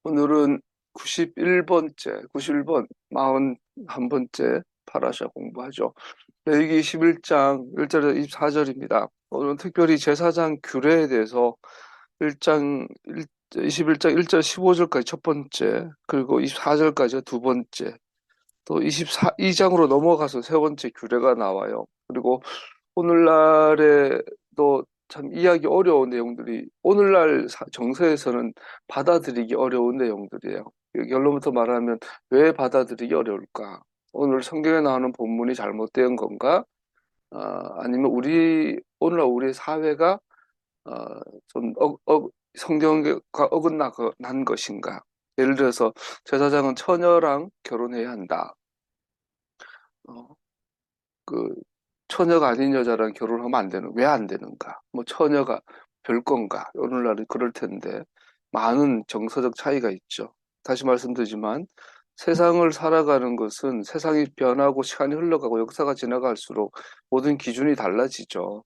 오늘은 91번째, 91번, 41번째 파라샤 공부하죠. 레위기 21장 1절에서 24절입니다. 오늘은 특별히 제사장 규례에 대해서 1장, 21장 1절 15절까지 첫 번째, 그리고 24절까지 두 번째, 또 2장으로 넘어가서 세 번째 규례가 나와요. 그리고 오늘날에도 참 이해하기 어려운 내용들이 오늘날 정서에서는 받아들이기 어려운 내용들이에요. 결론부터 말하면 왜 받아들이기 어려울까? 오늘 성경에 나오는 본문이 잘못된 건가? 아니면 오늘날 우리 사회가 좀 성경과 어긋난 것인가? 예를 들어서 제사장은 처녀랑 결혼해야 한다. 어, 그 처녀가 아닌 여자랑 결혼하면 안 되는, 왜 안 되는가? 뭐 처녀가 별 건가? 오늘날은 그럴 텐데 많은 정서적 차이가 있죠. 다시 말씀드리지만 세상을 살아가는 것은 세상이 변하고 시간이 흘러가고 역사가 지나갈수록 모든 기준이 달라지죠.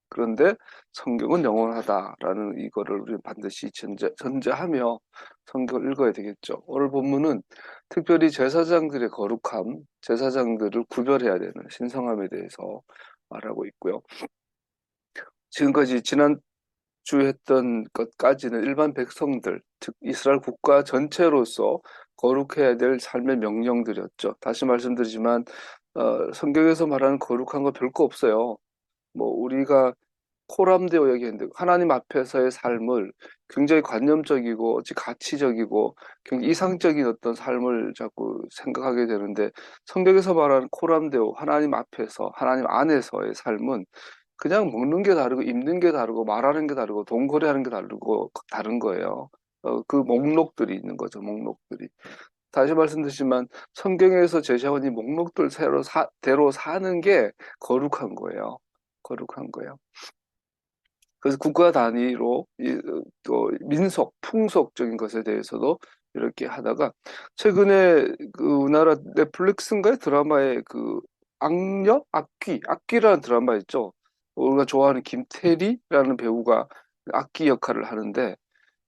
그런데 성경은 영원하다라는 이거를 우리는 반드시 전제하며 성경을 읽어야 되겠죠. 오늘 본문은 특별히 제사장들의 거룩함, 제사장들을 구별해야 되는 신성함에 대해서 말하고 있고요. 지금까지 지난주 했던 것까지는 일반 백성들, 즉 이스라엘 국가 전체로서 거룩해야 될 삶의 명령들이었죠. 다시 말씀드리지만 성경에서 말하는 거룩한 거 별거 없어요. 뭐 우리가 포함되어 얘기했는데 하나님 앞에서의 삶을 굉장히 관념적이고 어찌 가치적이고 굉장히 이상적인 어떤 삶을 자꾸 생각하게 되는데 성경에서 말하는 코람데오 하나님 앞에서 하나님 안에서의 삶은 그냥 먹는 게 다르고 입는 게 다르고 말하는 게 다르고 돈 거래하는 게 다르고 다른 거예요. 그 목록들이 있는 거죠. 목록들이. 다시 말씀드리지만 성경에서 제시하고 있는 목록들 대로 사는 게 거룩한 거예요. 거룩한 거예요. 그래서 국가 단위로 또 민속, 풍속적인 것에 대해서도 이렇게 하다가 최근에 그 우리나라 넷플릭스인가요? 드라마에 그 악녀? 악귀라는 드라마 있죠. 우리가 좋아하는 김태리라는 배우가 악귀 역할을 하는데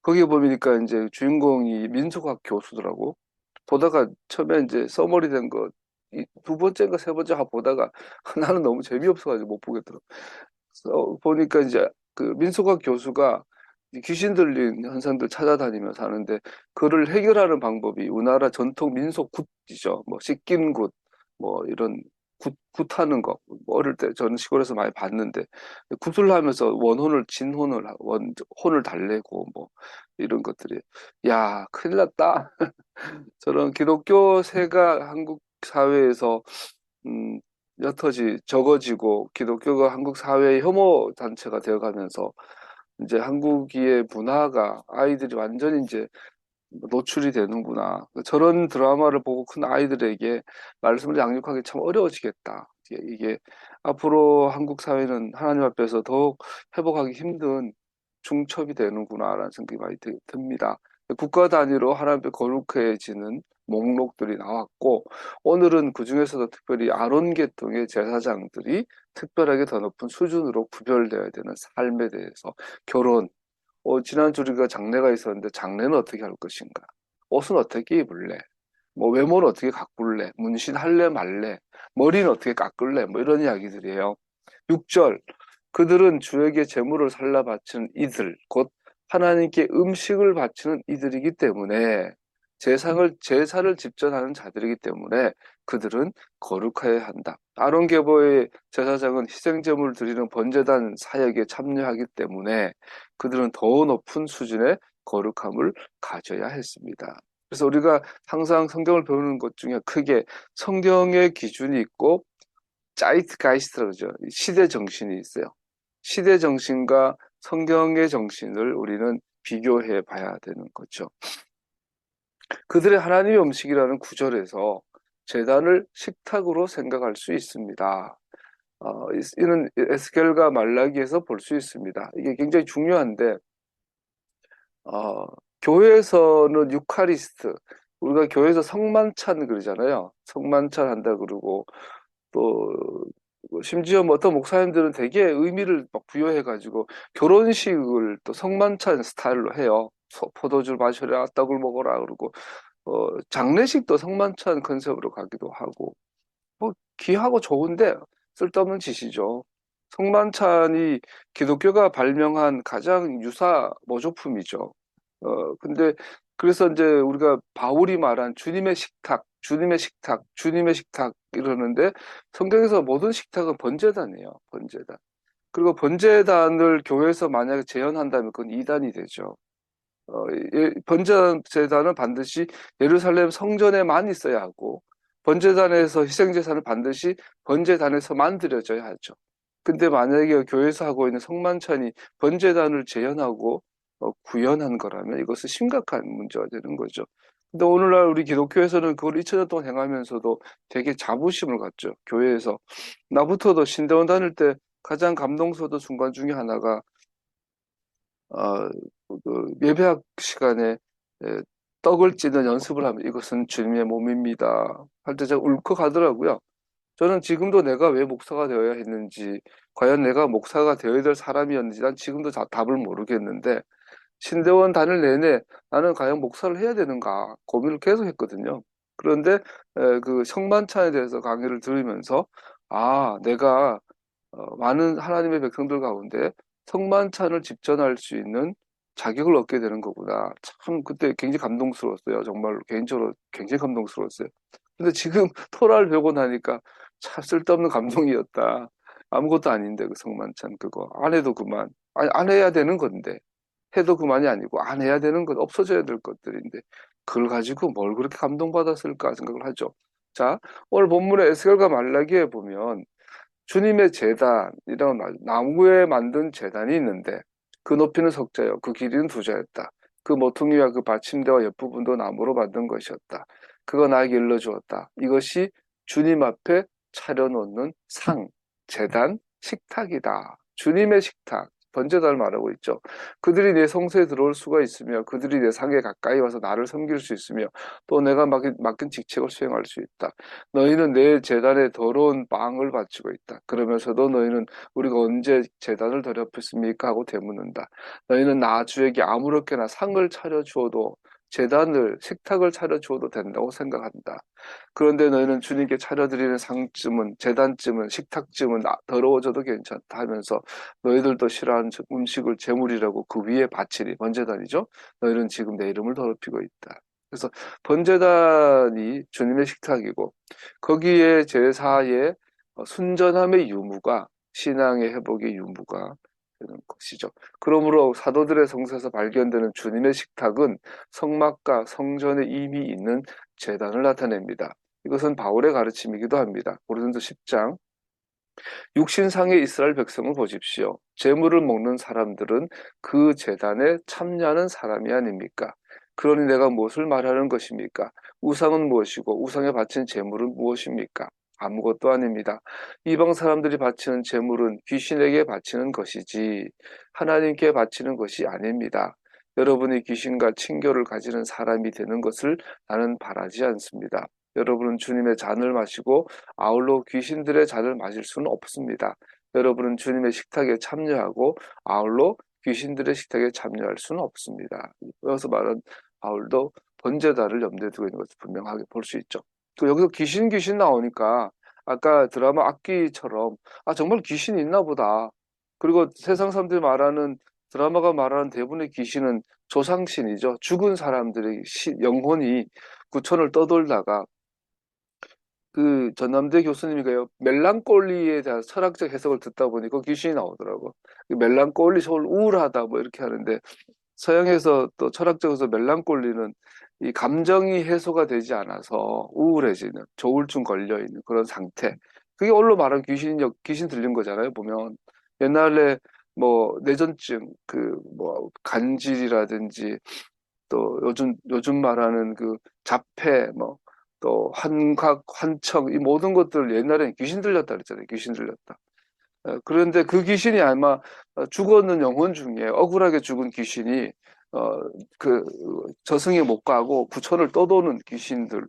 거기에 보니까 이제 주인공이 민속학 교수더라고. 보다가 처음에 이제 써머리 된 거 두 번째인가 세 번째 보다가 나는 너무 재미없어가지고 못 보겠더라고. 보니까 이제 그 민속학 교수가 귀신 들린 현상들 찾아다니면서 하는데 그를 해결하는 방법이 우리나라 전통 민속 굿이죠. 뭐 씻긴 굿, 뭐 이런 굿하는 거. 뭐 어릴 때 저는 시골에서 많이 봤는데 굿을 하면서 혼을 달래고 뭐 이런 것들이 야 큰일 났다. 저런 기독교세가 한국 사회에서 음, 옅어지 적어지고 기독교가 한국 사회의 혐오 단체가 되어가면서 이제 한국의 문화가 아이들이 완전히 이제 노출이 되는구나. 저런 드라마를 보고 큰 아이들에게 말씀을 양육하기 참 어려워지겠다. 이게 앞으로 한국 사회는 하나님 앞에서 더욱 회복하기 힘든 중첩이 되는구나라는 생각이 많이 듭니다. 국가 단위로 하나님 앞에 거룩해지는 목록들이 나왔고 오늘은 그중에서도 특별히 아론 계통의 제사장들이 특별하게 더 높은 수준으로 구별되어야 되는 삶에 대해서 결혼, 지난주 우리가 장례가 있었는데 장례는 어떻게 할 것인가? 옷은 어떻게 입을래? 뭐 외모는 어떻게 가꿀래? 문신할래 말래? 머리는 어떻게 깎을래? 뭐 이런 이야기들이에요. 6절 그들은 주에게 제물을 살라 바치는 이들 곧 하나님께 음식을 바치는 이들이기 때문에 제사를 집전하는 자들이기 때문에 그들은 거룩해야 한다. 아론 계보의 제사장은 희생제물을 드리는 번제단 사역에 참여하기 때문에 그들은 더 높은 수준의 거룩함을 가져야 했습니다. 그래서 우리가 항상 성경을 배우는 것 중에 크게 성경의 기준이 있고 짜이트가이스트라고 그러죠. 시대 정신이 있어요. 시대 정신과 성경의 정신을 우리는 비교해 봐야 되는 거죠. 그들의 하나님의 음식이라는 구절에서 제단을 식탁으로 생각할 수 있습니다. 이는 에스겔과 말라기에서 볼 수 있습니다. 이게 굉장히 중요한데 어, 교회에서는 유카리스트, 우리가 교회에서 성만찬 그러잖아요. 성만찬 한다 그러고, 또, 심지어 뭐 어떤 목사님들은 되게 의미를 막 부여해가지고 결혼식을 또 성만찬 스타일로 해요. 포도주를 마셔라, 떡을 먹어라 그러고 장례식도 성만찬 컨셉으로 가기도 하고 뭐 귀하고 좋은데 쓸데없는 짓이죠. 성만찬이 기독교가 발명한 가장 유사 모조품이죠. 근데 그래서 이제 우리가 바울이 말한 주님의 식탁, 주님의 식탁, 주님의 식탁 이러는데 성경에서 모든 식탁은 번제단이에요. 번제단. 그리고 번제단을 교회에서 만약에 재현한다면 그건 이단이 되죠. 번제단은 반드시 예루살렘 성전에만 있어야 하고 번제단에서 희생제사는 반드시 번제단에서만 드려져야 하죠. 근데 만약에 교회에서 하고 있는 성만찬이 번제단을 재현하고 구현한 거라면 이것은 심각한 문제가 되는 거죠. 근데 오늘날 우리 기독교에서는 그걸 2000년 동안 행하면서도 되게 자부심을 갖죠. 교회에서. 나부터도 신대원 다닐 때 가장 감동스러웠던 순간 중에 하나가 어, 예배학 시간에 에, 떡을 찌는 연습을 하면 이것은 주님의 몸입니다. 할 때 제가 울컥하더라고요. 저는 지금도 내가 왜 목사가 되어야 했는지, 과연 내가 목사가 되어야 될 사람이었는지 난 지금도 답을 모르겠는데 신대원 다닐 내내 나는 과연 목사를 해야 되는가 고민을 계속 했거든요. 그런데 그 성만찬에 대해서 강의를 들으면서 내가 많은 하나님의 백성들 가운데 성만찬을 집전할 수 있는 자격을 얻게 되는 거구나. 참 그때 굉장히 감동스러웠어요. 정말로 개인적으로 굉장히 감동스러웠어요. 근데 지금 토라를 배우고 나니까 참 쓸데없는 감동이었다. 아무것도 아닌데 그 성만찬 그거 안 해도 그만. 아니 안 해야 되는 건데 해도 그만이 아니고 안 해야 되는 것 없어져야 될 것들인데 그걸 가지고 뭘 그렇게 감동받았을까 생각을 하죠. 자, 오늘 본문의 에스겔과 말라기에 보면 주님의 제단이라는 나무에 만든 제단이 있는데 그 높이는 석자요, 그 길이는 두자였다. 그 모퉁이와 그 받침대와 옆부분도 나무로 만든 것이었다. 그가 나에게 일러주었다. 이것이 주님 앞에 차려놓는 상, 제단, 식탁이다. 주님의 식탁, 번제단을 말하고 있죠. 그들이 내 성소에 들어올 수가 있으며 그들이 내 상에 가까이 와서 나를 섬길 수 있으며 또 내가 맡긴 직책을 수행할 수 있다. 너희는 내 제단에 더러운 빵을 바치고 있다. 그러면서도 너희는 우리가 언제 제단을 더럽혔습니까? 하고 되묻는다. 너희는 나 주에게 아무렇게나 상을 차려주어도 제단을 식탁을 차려주어도 된다고 생각한다. 그런데 너희는 주님께 차려드리는 상쯤은 제단쯤은 식탁쯤은 더러워져도 괜찮다 하면서 너희들도 싫어하는 음식을 제물이라고 그 위에 바치니 번제단이죠. 너희는 지금 내 이름을 더럽히고 있다. 그래서 번제단이 주님의 식탁이고 거기에 제사의 순전함의 유무가 신앙의 회복의 유무가 되는 것이죠. 그러므로 사도들의 성서에서 발견되는 주님의 식탁은 성막과 성전에 이미 있는 제단을 나타냅니다. 이것은 바울의 가르침이기도 합니다. 고린도 10장 육신상의 이스라엘 백성을 보십시오. 제물을 먹는 사람들은 그 제단에 참여하는 사람이 아닙니까? 그러니 내가 무엇을 말하는 것입니까? 우상은 무엇이고 우상에 바친 제물은 무엇입니까? 아무것도 아닙니다. 이방 사람들이 바치는 제물은 귀신에게 바치는 것이지 하나님께 바치는 것이 아닙니다. 여러분이 귀신과 친교를 가지는 사람이 되는 것을 나는 바라지 않습니다. 여러분은 주님의 잔을 마시고 아울러 귀신들의 잔을 마실 수는 없습니다. 여러분은 주님의 식탁에 참여하고 아울러 귀신들의 식탁에 참여할 수는 없습니다. 여기서 말한 바울도 번제단을 염두에 두고 있는 것을 분명하게 볼 수 있죠. 또 여기서 귀신 나오니까 아까 드라마 악귀처럼 정말 귀신이 있나 보다. 그리고 세상 사람들이 말하는 드라마가 말하는 대부분의 귀신은 조상신이죠. 죽은 사람들의 영혼이 구천을 떠돌다가 그 전남대 교수님이가요 멜랑콜리에 대한 철학적 해석을 듣다 보니까 귀신이 나오더라고. 멜랑콜리 서울 우울하다 뭐 이렇게 하는데 서양에서 또 철학적으로 멜랑콜리는 이 감정이 해소가 되지 않아서 우울해지는 조울증 걸려 있는 그런 상태. 그게 언로 말하는 귀신 들린 거잖아요. 보면 옛날에 뭐 뇌전증 그 뭐 간질이라든지 또 요즘 말하는 그 자폐 뭐 또 환각, 환청 이 모든 것들 옛날엔 귀신 들렸다 그랬잖아요. 귀신 들렸다. 그런데 그 귀신이 아마 죽었는 영혼 중에 억울하게 죽은 귀신이 그 저승에 못 가고 구천을 떠도는 귀신들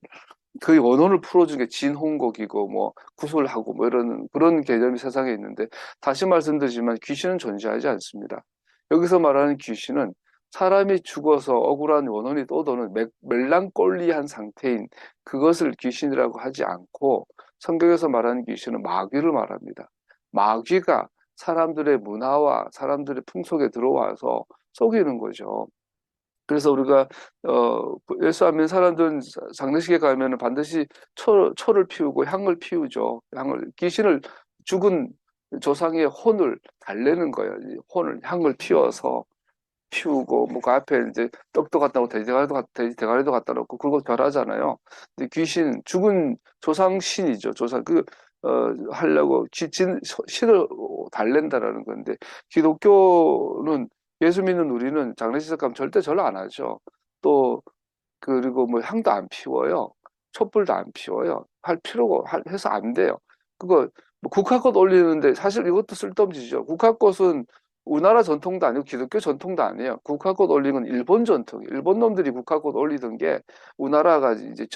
그 원혼을 풀어준 게 진홍곡이고 뭐 구솔하고 뭐 이런 그런 개념이 세상에 있는데 다시 말씀드리지만 귀신은 존재하지 않습니다. 여기서 말하는 귀신은 사람이 죽어서 억울한 원혼이 떠도는 멜랑꼴리한 상태인 그것을 귀신이라고 하지 않고 성경에서 말하는 귀신은 마귀를 말합니다. 마귀가 사람들의 문화와 사람들의 풍속에 들어와서 속이는 거죠. 그래서 우리가 예수 안 믿는 사람들은 장례식에 가면 반드시 초를 피우고 향을 피우죠. 향을 귀신을 죽은 조상의 혼을 달래는 거예요. 혼을 향을 피워서 피우고 뭐 그 앞에 이제 떡도 갖다 놓고 돼지 대가리도 갖다 놓고 그거 절하잖아요. 근데 귀신 죽은 조상 신이죠. 조상 하려고 신을 달랜다라는 건데 기독교는 예수 믿는 우리는 장례식 가면 절대 절 안 하죠. 또 그리고 뭐 향도 안 피워요. 촛불도 안 피워요. 할 필요가 해서 안 돼요. 그거 뭐 국화꽃 올리는데 사실 이것도 쓸데없지죠. 국화꽃은 우리나라 전통도 아니고 기독교 전통도 아니에요. 국화꽃 올리는 건 일본 전통. 일본 놈들이 국화꽃 올리던 게 우리나라가 이제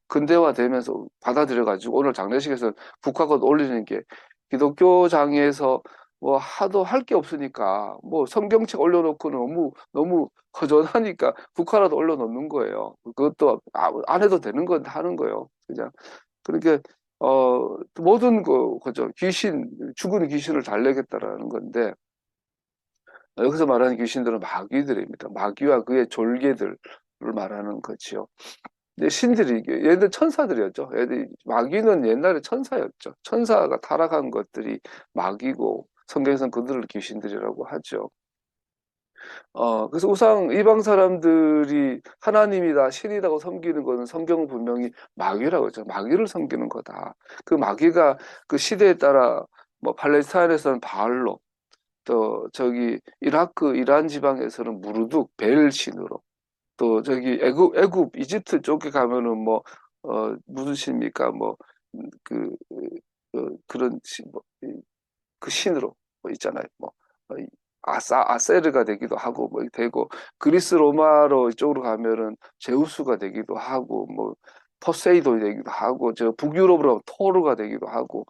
근대화되면서 받아들여가지고 오늘 장례식에서 국화꽃 올리는 게 기독교장에서 뭐 하도 할 게 없으니까 뭐 성경책 올려놓고 너무 허전하니까 국화라도 올려놓는 거예요. 그것도 안 해도 되는 건 하는 거예요. 그냥 그러니까 모든 그죠 죽은 귀신을 달래겠다라는 건데 여기서 말하는 귀신들은 마귀들입니다. 마귀와 그의 졸개들을 말하는 거지요. 근데 신들이 얘들 천사들이었죠. 얘들 마귀는 옛날에 천사였죠. 천사가 타락한 것들이 마귀고 성경에서는 그들을 귀신들이라고 하죠. 그래서 우상 이방 사람들이 하나님이다, 신이라고 섬기는 것은 성경은 분명히 마귀라고 했죠. 마귀를 섬기는 거다. 그 마귀가 그 시대에 따라 뭐 팔레스타인에서는 바알로, 또 저기 이라크, 이란 지방에서는 무르둑, 벨 신으로, 또 저기 애굽, 이집트 쪽에 가면은 뭐 무슨 신입니까? 뭐 그, 그런 뭐, 그 신으로 뭐 있잖아요. 뭐 아세르가 되기도 하고 뭐 되고 그리스 로마로 이쪽으로 가면은 제우스가 되기도 하고 뭐 포세이돈이 되기도 하고 저 북유럽으로 토르가 되기도 하고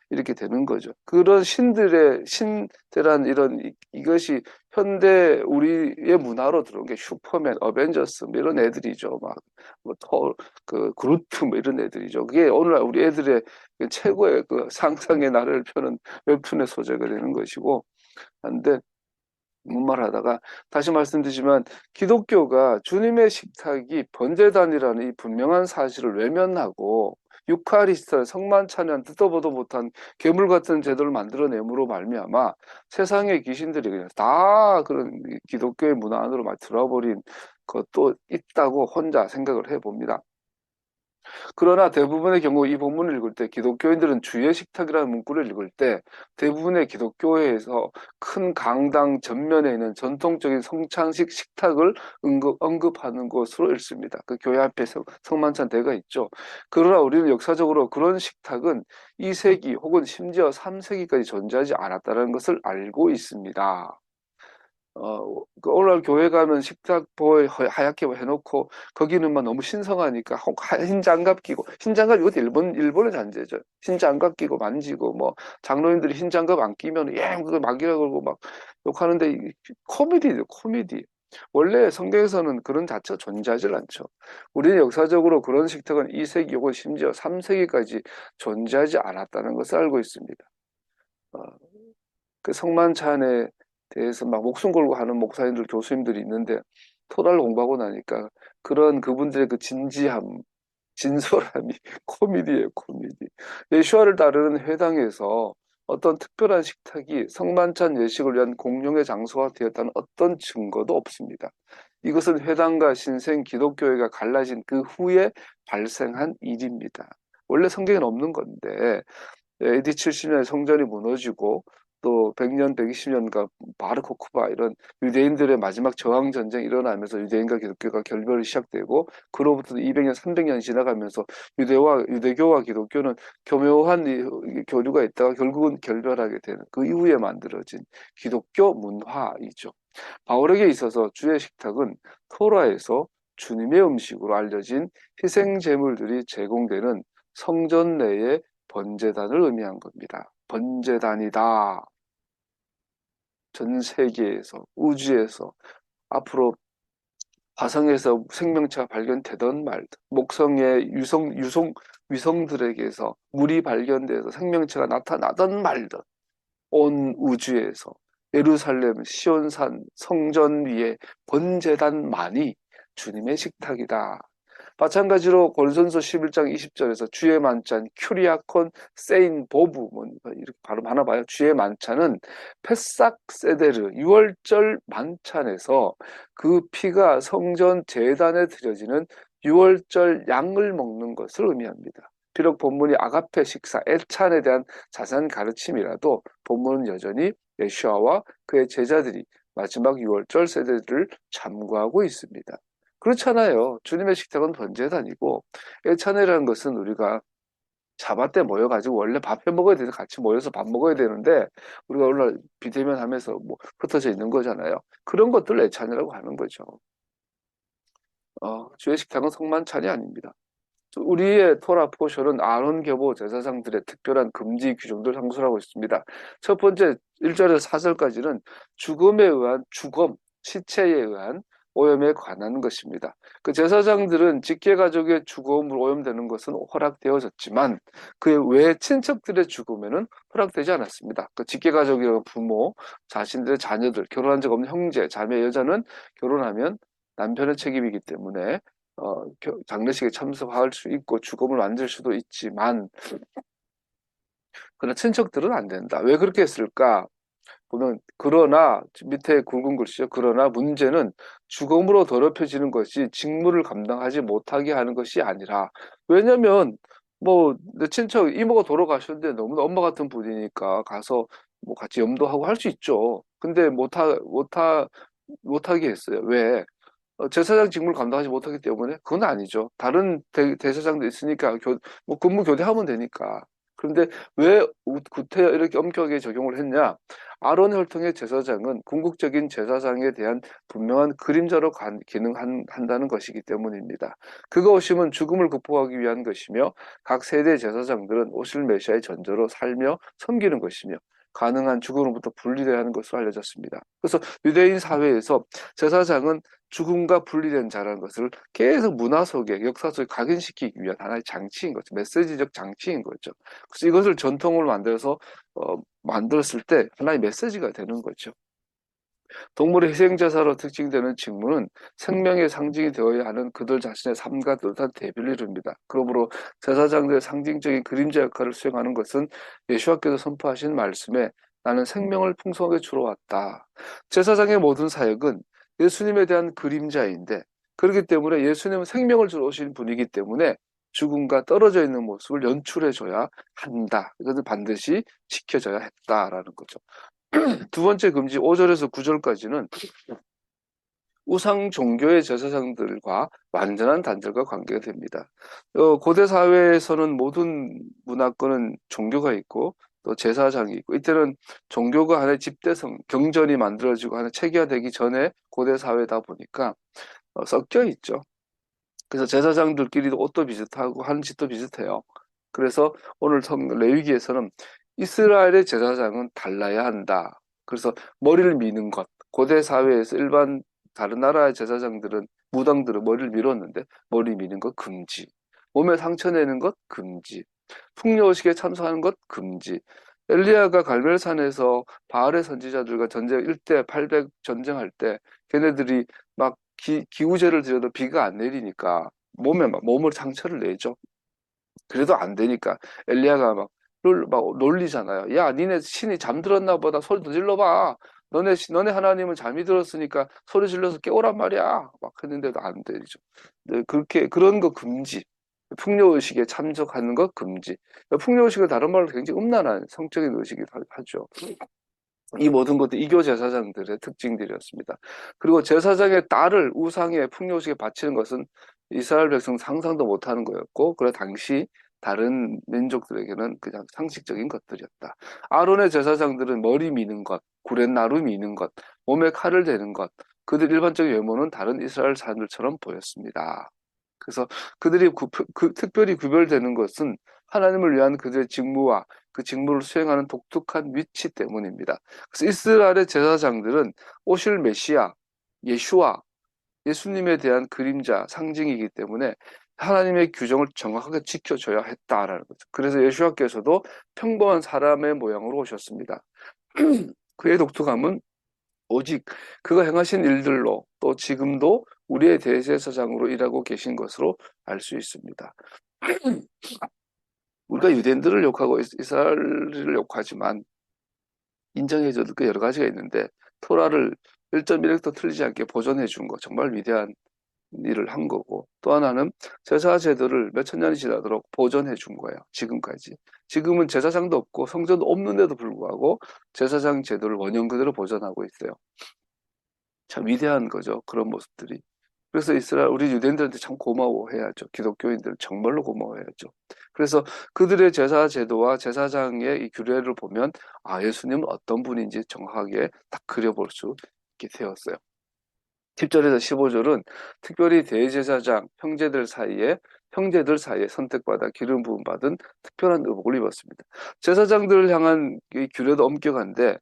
이렇게 되는 거죠. 그런 신들한 이런 이것이 현대 우리의 문화로 들어온 게 슈퍼맨, 어벤져스 뭐 이런 애들이죠. 막뭐토그 그루트 뭐 이런 애들이죠. 그게 오늘날 우리 애들의 최고의 그 상상의 나래를 펴는 웹툰의 소재가 되는 것이고 한데 뭔 말하다가 다시 말씀드리지만 기독교가 주님의 식탁이 번제단이라는 이 분명한 사실을 외면하고 유카리스트 성만찬이란 듣도 보도 못한 괴물 같은 제도를 만들어내므로 말미암아 세상의 귀신들이 그냥 다 그런 기독교의 문화 안으로 막 들어버린 것도 있다고 혼자 생각을 해봅니다. 그러나 대부분의 경우 이 본문을 읽을 때 기독교인들은 주의 식탁이라는 문구를 읽을 때 대부분의 기독교회에서 큰 강당 전면에 있는 전통적인 성찬식 식탁을 언급하는 것으로 읽습니다. 그 교회 앞에 성만찬대가 있죠. 그러나 우리는 역사적으로 그런 식탁은 2세기 혹은 심지어 3세기까지 존재하지 않았다는 것을 알고 있습니다. 오늘날 교회 가면 식탁 하얗게 해놓고 거기는 막 너무 신성하니까 흰 장갑 끼고 흰 장갑 이것도 일본의 잔재죠. 흰 장갑 끼고 만지고 뭐 장로님들이 흰 장갑 안 끼면 그거 막이라 그러고 막 욕하는데 코미디죠, 코미디. 원래 성경에서는 그런 자체가 존재하지 않죠. 우리는 역사적으로 그런 식탁은 2세기 혹은 심지어 3세기까지 존재하지 않았다는 것을 알고 있습니다. 어, 그 성만찬에 대해서 막 목숨 걸고 하는 목사님들, 교수님들이 있는데 토라를 공부하고 나니까 그런 그분들의 그 진지함, 진솔함이 코미디예요, 코미디. 예수와를 따르는 회당에서 어떤 특별한 식탁이 성만찬 예식을 위한 공용의 장소가 되었다는 어떤 증거도 없습니다. 이것은 회당과 신생 기독교회가 갈라진 그 후에 발생한 일입니다. 원래 성경에는 없는 건데 AD 70년에 성전이 무너지고 또 100년, 120년간 바르코쿠바 이런 유대인들의 마지막 저항 전쟁이 일어나면서 유대인과 기독교가 결별이 시작되고 그로부터 200년, 300년이 지나가면서 유대교와 기독교는 교묘한 교류가 있다가 결국은 결별하게 되는 그 이후에 만들어진 기독교 문화이죠. 바울에게 있어서 주의 식탁은 토라에서 주님의 음식으로 알려진 희생 제물들이 제공되는 성전 내의 번제단을 의미한 겁니다. 번제단이다. 전 세계에서 우주에서 앞으로 화성에서 생명체가 발견되던 말든, 목성의 위성들에게서 물이 발견돼서 생명체가 나타나던 말든, 온 우주에서 예루살렘 시온산 성전 위에 번제단만이 주님의 식탁이다. 마찬가지로 고린도전서 11장 20절에서 주의 만찬 큐리아콘 세인 보브, 뭐 이렇게 발음하나 봐요. 주의 만찬은 패삭 세데르 6월절 만찬에서 그 피가 성전 제단에 드려지는 6월절 양을 먹는 것을 의미합니다. 비록 본문이 아가페 식사, 애찬에 대한 자세한 가르침이라도 본문은 여전히 예수아와 그의 제자들이 마지막 6월절 세대를 참고하고 있습니다. 그렇잖아요. 주님의 식탁은 번제단이고, 애찬회라는 것은 우리가 사바 때 모여가지고 원래 밥 해 먹어야 되는데 같이 모여서 밥 먹어야 되는데 우리가 오늘 비대면 하면서 뭐 흩어져 있는 거잖아요. 그런 것들 애찬이라고 하는 거죠. 주의 식탁은 성만찬이 아닙니다. 우리의 토라 포션은 아론 계보 제사장들의 특별한 금지 규정들 상술하고 있습니다. 첫 번째 1절에서 4절까지는 죽음에 의한 죽음, 시체에 의한 오염에 관한 것입니다. 그 제사장들은 직계가족의 죽음으로 오염되는 것은 허락되어졌지만 그 외 친척들의 죽음에는 허락되지 않았습니다. 그 직계가족이라고 부모, 자신들의 자녀들, 결혼한 적 없는 형제, 자매, 여자는 결혼하면 남편의 책임이기 때문에 장례식에 참석할 수 있고 죽음을 만들 수도 있지만 그러나 친척들은 안 된다. 왜 그렇게 했을까? 보면 그러나 밑에 굵은 글씨죠. 그러나 문제는 죽음으로 더럽혀지는 것이 직무를 감당하지 못하게 하는 것이 아니라 왜냐면 뭐 내 친척 이모가 돌아가셨는데 너무나 엄마 같은 분이니까 가서 뭐 같이 염도하고 할 수 있죠. 근데 못하게 했어요. 왜? 제사장 직무를 감당하지 못하기 때문에 그건 아니죠. 다른 대제사장도 있으니까 뭐 근무 교대하면 되니까. 그런데 왜 구태 이렇게 엄격하게 적용을 했냐? 아론 혈통의 제사장은 궁극적인 제사장에 대한 분명한 그림자로 기능한다는 것이기 때문입니다. 그가 오심은 죽음을 극복하기 위한 것이며 각 세대 제사장들은 오실 메시아의 전조로 살며 섬기는 것이며 가능한 죽음으로부터 분리되어야 하는 것으로 알려졌습니다. 그래서 유대인 사회에서 제사장은 죽음과 분리된 자라는 것을 계속 문화 속에, 역사 속에 각인시키기 위한 하나의 장치인 거죠. 메시지적 장치인 거죠. 그래서 이것을 전통으로 만들어서 만들었을 때 하나의 메시지가 되는 거죠. 동물의 희생제사로 특징되는 직무는 생명의 상징이 되어야 하는 그들 자신의 삶과 뜻한 대비를 이룹니다. 그러므로 제사장들의 상징적인 그림자 역할을 수행하는 것은 예수와께서 선포하신 말씀에 나는 생명을 풍성하게 주러 왔다. 제사장의 모든 사역은 예수님에 대한 그림자인데 그렇기 때문에 예수님은 생명을 주러 오신 분이기 때문에 죽음과 떨어져 있는 모습을 연출해줘야 한다. 이것을 반드시 지켜져야 했다라는 거죠. 두 번째 금지 5절에서 9절까지는 우상 종교의 제사장들과 완전한 단절과 관계가 됩니다. 고대 사회에서는 모든 문화권은 종교가 있고 또 제사장이 있고 이때는 종교가 하나의 집대성, 경전이 만들어지고 하나 체계화되기 전에 고대 사회다 보니까 섞여 있죠. 그래서 제사장들끼리도 옷도 비슷하고 하는 짓도 비슷해요. 그래서 오늘 레위기에서는 이스라엘의 제사장은 달라야 한다. 그래서 머리를 미는 것. 고대 사회에서 일반 다른 나라의 제사장들은 무당들은 머리를 밀었는데 머리 미는 것 금지. 몸에 상처 내는 것 금지. 풍요의식에 참석하는 것 금지. 엘리야가 갈멜산에서 바알의 선지자들과 전쟁 1대 800 전쟁할 때 걔네들이 막 기우제를 드려도 비가 안 내리니까 몸을 상처를 내죠. 그래도 안 되니까 엘리야가 막 놀리잖아요. 야, 니네 신이 잠들었나 보다. 소리 더 질러봐. 너네 하나님은 잠이 들었으니까 소리 질러서 깨우란 말이야. 막 했는데도 안 되죠. 네, 그런 거 금지. 풍요의식에 참석하는 거 금지. 풍요의식을 다른 말로 굉장히 음란한 성적인 의식이 하죠. 이 모든 것도 이교 제사장들의 특징들이었습니다. 그리고 제사장의 딸을 우상의 풍요식에 바치는 것은 이스라엘 백성 상상도 못하는 거였고, 그래 당시 다른 민족들에게는 그냥 상식적인 것들이었다. 아론의 제사장들은 머리 미는 것, 구렛나루 미는 것, 몸에 칼을 대는 것, 그들 일반적인 외모는 다른 이스라엘 사람들처럼 보였습니다. 그래서 그들이 특별히 구별되는 것은 하나님을 위한 그들의 직무와 그 직무를 수행하는 독특한 위치 때문입니다. 그래서 이스라엘의 제사장들은 오실 메시아, 예수와 예수님에 대한 그림자, 상징이기 때문에 하나님의 규정을 정확하게 지켜줘야 했다라는 거죠. 그래서 예수와께서도 평범한 사람의 모양으로 오셨습니다. 그의 독특함은 오직 그가 행하신 일들로 또 지금도 우리의 대제사장으로 일하고 계신 것으로 알 수 있습니다. 우리가 유대인들을 욕하고 이스라엘을 욕하지만 인정해줘야 될 게 여러 가지가 있는데 토라를 1.1획도 틀리지 않게 보존해 준 거 정말 위대한 일을 한 거고, 또 하나는 제사 제도를 몇천 년이 지나도록 보존해 준 거예요. 지금까지. 지금은 제사장도 없고 성전도 없는데도 불구하고 제사장 제도를 원형 그대로 보존하고 있어요. 참 위대한 거죠. 그런 모습들이. 그래서 이스라엘 우리 유대인들한테 참 고마워해야죠. 기독교인들 정말로 고마워해야죠. 그래서 그들의 제사 제도와 제사장의 이 규례를 보면 아, 예수님은 어떤 분인지 정확하게 딱 그려볼 수 있게 되었어요. 10절에서 15절은 특별히 대제사장 형제들 사이에 선택받아 기름 부음 받은 특별한 의복을 입었습니다. 제사장들을 향한 이 규례도 엄격한데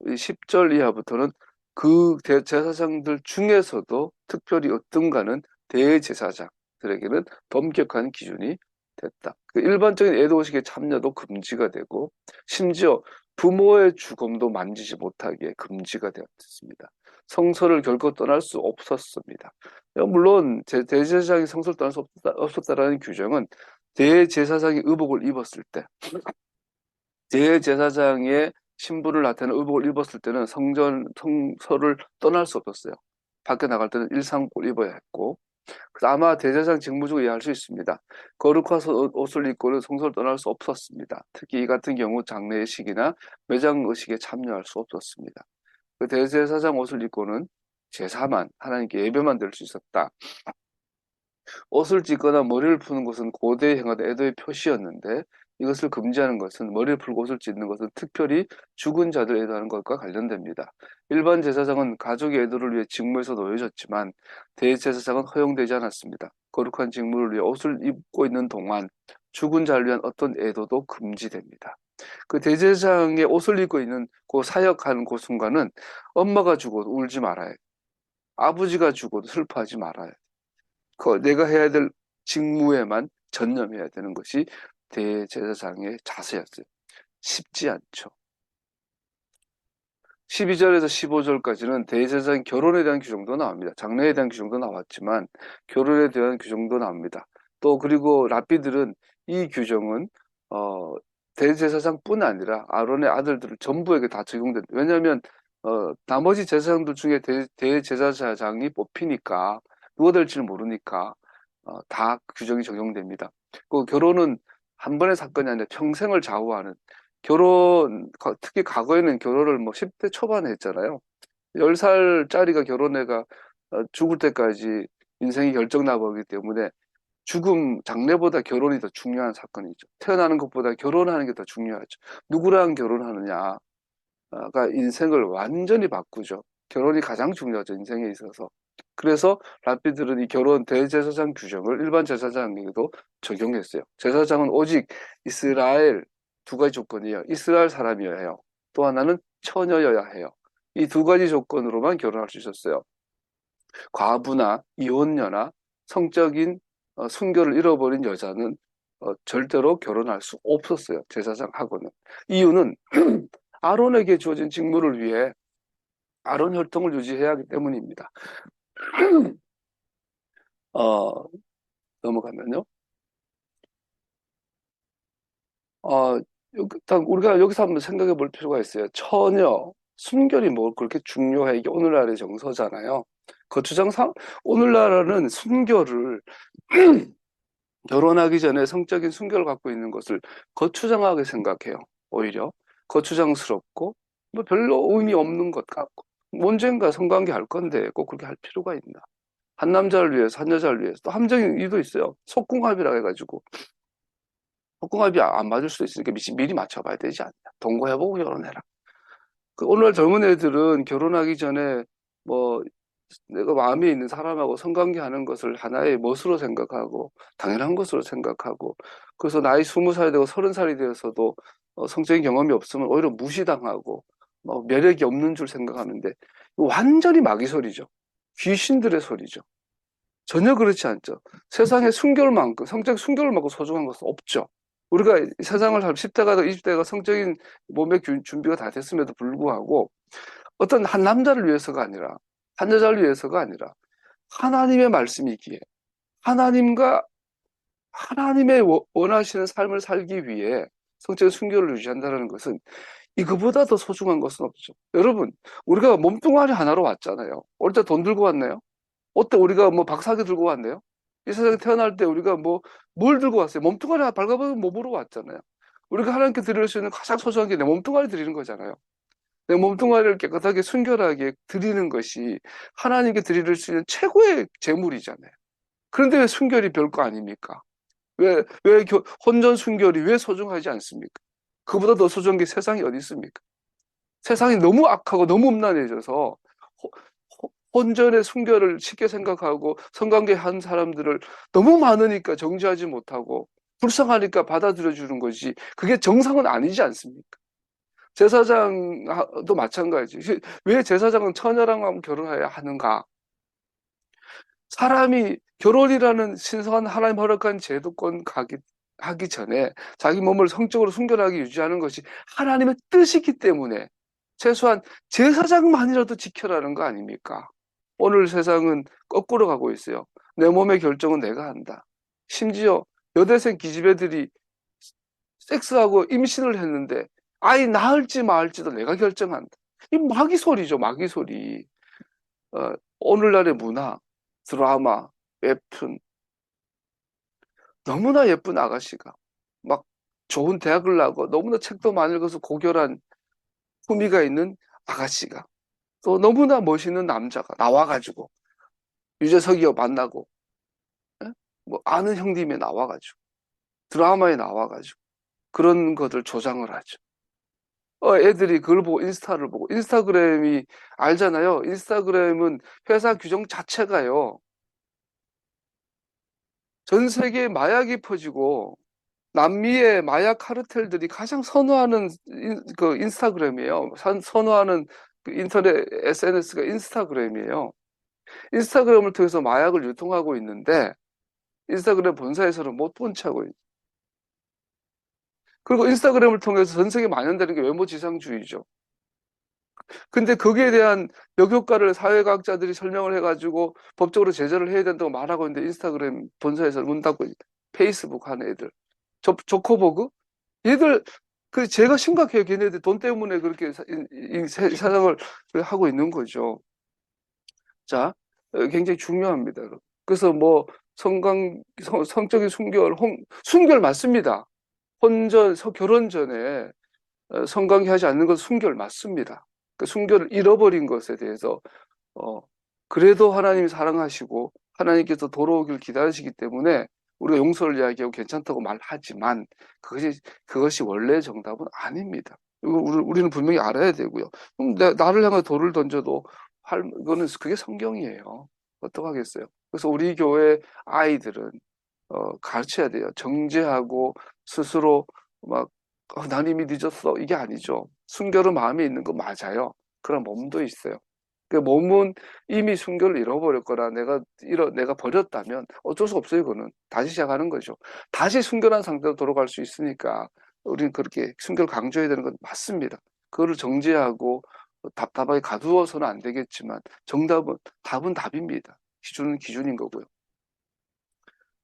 10절 이하부터는 그 제사장들 중에서도 특별히 어떤가는 대제사장들에게는 더 엄격한 기준이 됐다. 그 일반적인 애도의식의 참여도 금지가 되고 심지어 부모의 죽음도 만지지 못하게 금지가 되었습니다. 성소를 결코 떠날 수 없었습니다. 물론 대제사장이 성소를 떠날 수 없었다라는 규정은 대제사장이 의복을 입었을 때, 대제사장의 신분을 나타내는 의복을 입었을 때는 성소를 떠날 수 없었어요. 밖에 나갈 때는 일상복을 입어야 했고, 그래서 아마 대제사장 직무적으로 이해할 수 있습니다. 거룩한 옷을 입고는 성소를 떠날 수 없었습니다. 특히 이 같은 경우 장례식이나 매장의식에 참여할 수 없었습니다. 그 대제사장 옷을 입고는 제사만, 하나님께 예배만 드릴 수 있었다. 옷을 찢거나 머리를 푸는 것은 고대에 행하던 애도의 표시였는데 이것을 금지하는 것은 머리를 풀고 옷을 찢는 것은 특별히 죽은 자들을 애도하는 것과 관련됩니다. 일반 제사장은 가족의 애도를 위해 직무에서 놓여졌지만 대제사장은 허용되지 않았습니다. 거룩한 직무를 위해 옷을 입고 있는 동안 죽은 자를 위한 어떤 애도도 금지됩니다. 그 대제사장의 옷을 입고 있는 그 사역하는 그 순간은 엄마가 죽어도 울지 말아야 해. 아버지가 죽어도 슬퍼하지 말아야 해. 그 내가 해야 될 직무에만 전념해야 되는 것이 대제사장의 자세였어요. 쉽지 않죠. 12절에서 15절까지는 대제사장 결혼에 대한 규정도 나옵니다. 장래에 대한 규정도 나왔지만 결혼에 대한 규정도 나옵니다. 또 그리고 랍비들은 이 규정은 대제사장뿐 아니라 아론의 아들들 전부에게 다 적용된다. 왜냐하면 나머지 제사장들 중에 대제사장이 뽑히니까 누가 될지는 모르니까 다 규정이 적용됩니다. 그 결혼은 한 번의 사건이 아니라 평생을 좌우하는 특히 과거에는 결혼을 뭐 10대 초반에 했잖아요. 10살짜리가 결혼해가 죽을 때까지 인생이 결정나버리기 때문에 장래보다 결혼이 더 중요한 사건이죠. 태어나는 것보다 결혼하는 게 더 중요하죠. 누구랑 결혼하느냐가 인생을 완전히 바꾸죠. 결혼이 가장 중요하죠, 인생에 있어서. 그래서 랍비들은 이 결혼 대제사장 규정을 일반 제사장에게도 적용했어요. 제사장은 오직 이스라엘 두 가지 조건이에요. 이스라엘 사람이어야 해요. 또 하나는 처녀여야 해요. 이 두 가지 조건으로만 결혼할 수 있었어요. 과부나 이혼녀나 성적인 순결을 잃어버린 여자는 절대로 결혼할 수 없었어요. 제사장하고는. 이유는 아론에게 주어진 직무를 위해 아론 혈통을 유지해야 하기 때문입니다. 넘어가면요. 일단 우리가 여기서 한번 생각해 볼 필요가 있어요. 처녀, 순결이 뭐 그렇게 중요해? 이게 오늘날의 정서잖아요. 거추장상 오늘날은 순결을 결혼하기 전에 성적인 순결을 갖고 있는 것을 거추장하게 생각해요. 오히려 거추장스럽고 뭐 별로 의미 없는 것 같고 언젠가 성관계 할 건데 꼭 그렇게 할 필요가 있나? 한 남자를 위해서 한 여자를 위해서 또 함정인 이유도 있어요. 속궁합이라 해가지고 속궁합이 안 맞을 수도 있으니까 미리 맞춰봐야 되지 않냐. 동거해보고 결혼해라. 오늘날 젊은 애들은 결혼하기 전에 뭐 내가 마음에 있는 사람하고 성관계 하는 것을 하나의 멋으로 생각하고 당연한 것으로 생각하고 그래서 나이 20살이 되고 30살이 되어서도 성적인 경험이 없으면 오히려 무시당하고 매력이 없는 줄 생각하는데 완전히 마귀소리죠. 귀신들의 소리죠. 전혀 그렇지 않죠. 세상에 순결만큼, 성적 순결만큼 소중한 것은 없죠. 우리가 세상을 살 10대가 20대가 성적인 몸의 준비가 다 됐음에도 불구하고 어떤 한 남자를 위해서가 아니라 한 여자를 위해서가 아니라 하나님의 말씀이기에 하나님과 하나님의 원하시는 삶을 살기 위해 성적인 순결을 유지한다는 것은 이거보다 더 소중한 것은 없죠. 여러분, 우리가 몸뚱아리 하나로 왔잖아요. 어릴 때 돈 들고 왔나요? 어때 우리가 뭐 박사기 들고 왔나요? 이 세상에 태어날 때 우리가 뭘 들고 왔어요? 몸뚱아리 하나 발가벗은 몸으로 왔잖아요. 우리가 하나님께 드릴 수 있는 가장 소중한 게 내 몸뚱아리 드리는 거잖아요. 내 몸뚱아리를 깨끗하게 순결하게 드리는 것이 하나님께 드릴 수 있는 최고의 재물이잖아요. 그런데 왜 순결이 별거 아닙니까? 왜 혼전 순결이 왜 소중하지 않습니까? 그보다 더 소중한 게 세상이 어디 있습니까? 세상이 너무 악하고 너무 음란해져서 혼전의 순결을 쉽게 생각하고 성관계 한 사람들을 너무 많으니까 정죄하지 못하고 불쌍하니까 받아들여 주는 것이 그게 정상은 아니지 않습니까? 제사장도 마찬가지. 왜 제사장은 처녀랑 결혼해야 하는가? 사람이 결혼이라는 신성한 하나님 허락한 제도권 하기 전에 자기 몸을 성적으로 순결하게 유지하는 것이 하나님의 뜻이기 때문에 최소한 제사장만이라도 지켜라는 거 아닙니까? 오늘 세상은 거꾸로 가고 있어요. 내 몸의 결정은 내가 한다. 심지어 여대생 기집애들이 섹스하고 임신을 했는데 아이 낳을지 말지도 내가 결정한다. 이 마귀 소리죠, 마귀 소리. 오늘날의 문화, 드라마, 웹툰, 너무나 예쁜 아가씨가 막 좋은 대학을 나고 너무나 책도 많이 읽어서 고결한 품위가 있는 아가씨가 또 너무나 멋있는 남자가 나와가지고 유재석이와 만나고 뭐 아는 형님이 나와가지고 드라마에 나와가지고 그런 것들 조장을 하죠. 애들이 그걸 보고 인스타를 보고 인스타그램이 알잖아요. 인스타그램은 회사 규정 자체가요. 전 세계에 마약이 퍼지고 남미의 마약 카르텔들이 가장 선호하는 그 인스타그램이에요. 선호하는 그 인터넷 SNS가 인스타그램이에요. 인스타그램을 통해서 마약을 유통하고 있는데 인스타그램 본사에서는 못 본 채하고 있죠. 그리고 인스타그램을 통해서 전 세계에 만연되는 게 외모 지상주의죠. 근데 거기에 대한 역효과를 사회과학자들이 설명을 해가지고 법적으로 제재를 해야 된다고 말하고 있는데 인스타그램 본사에서 문 닫고 페이스북 하는 애들 조커버그 얘들 제가 심각해요. 걔네들 돈 때문에 그렇게 사상을 하고 있는 거죠. 자, 굉장히 중요합니다. 그래서 뭐 성적인 순결 맞습니다. 결혼 전에 성관계하지 않는 것은 순결 맞습니다. 그 순결을 잃어버린 것에 대해서 어, 그래도 하나님이 사랑하시고 하나님께서 돌아오길 기다리시기 때문에 우리가 용서를 이야기하고 괜찮다고 말하지만 그것이 원래의 정답은 아닙니다. 우리는 분명히 알아야 되고요. 나를 향해 돌을 던져도 그게 성경이에요. 어떡하겠어요? 그래서 우리 교회 아이들은 가르쳐야 돼요. 정죄하고 스스로 막 난 이미 늦었어 이게 아니죠. 순결은 마음에 있는 거 맞아요. 그런 몸도 있어요. 그 몸은 이미 순결을 잃어버렸거나 내가 버렸다면 어쩔 수 없어요. 그거는 다시 시작하는 거죠. 다시 순결한 상태로 돌아갈 수 있으니까 우리는 그렇게 순결 강조해야 되는 건 맞습니다. 그거를 정죄하고 답답하게 가두어서는 안 되겠지만 답은 답입니다. 기준은 기준인 거고요.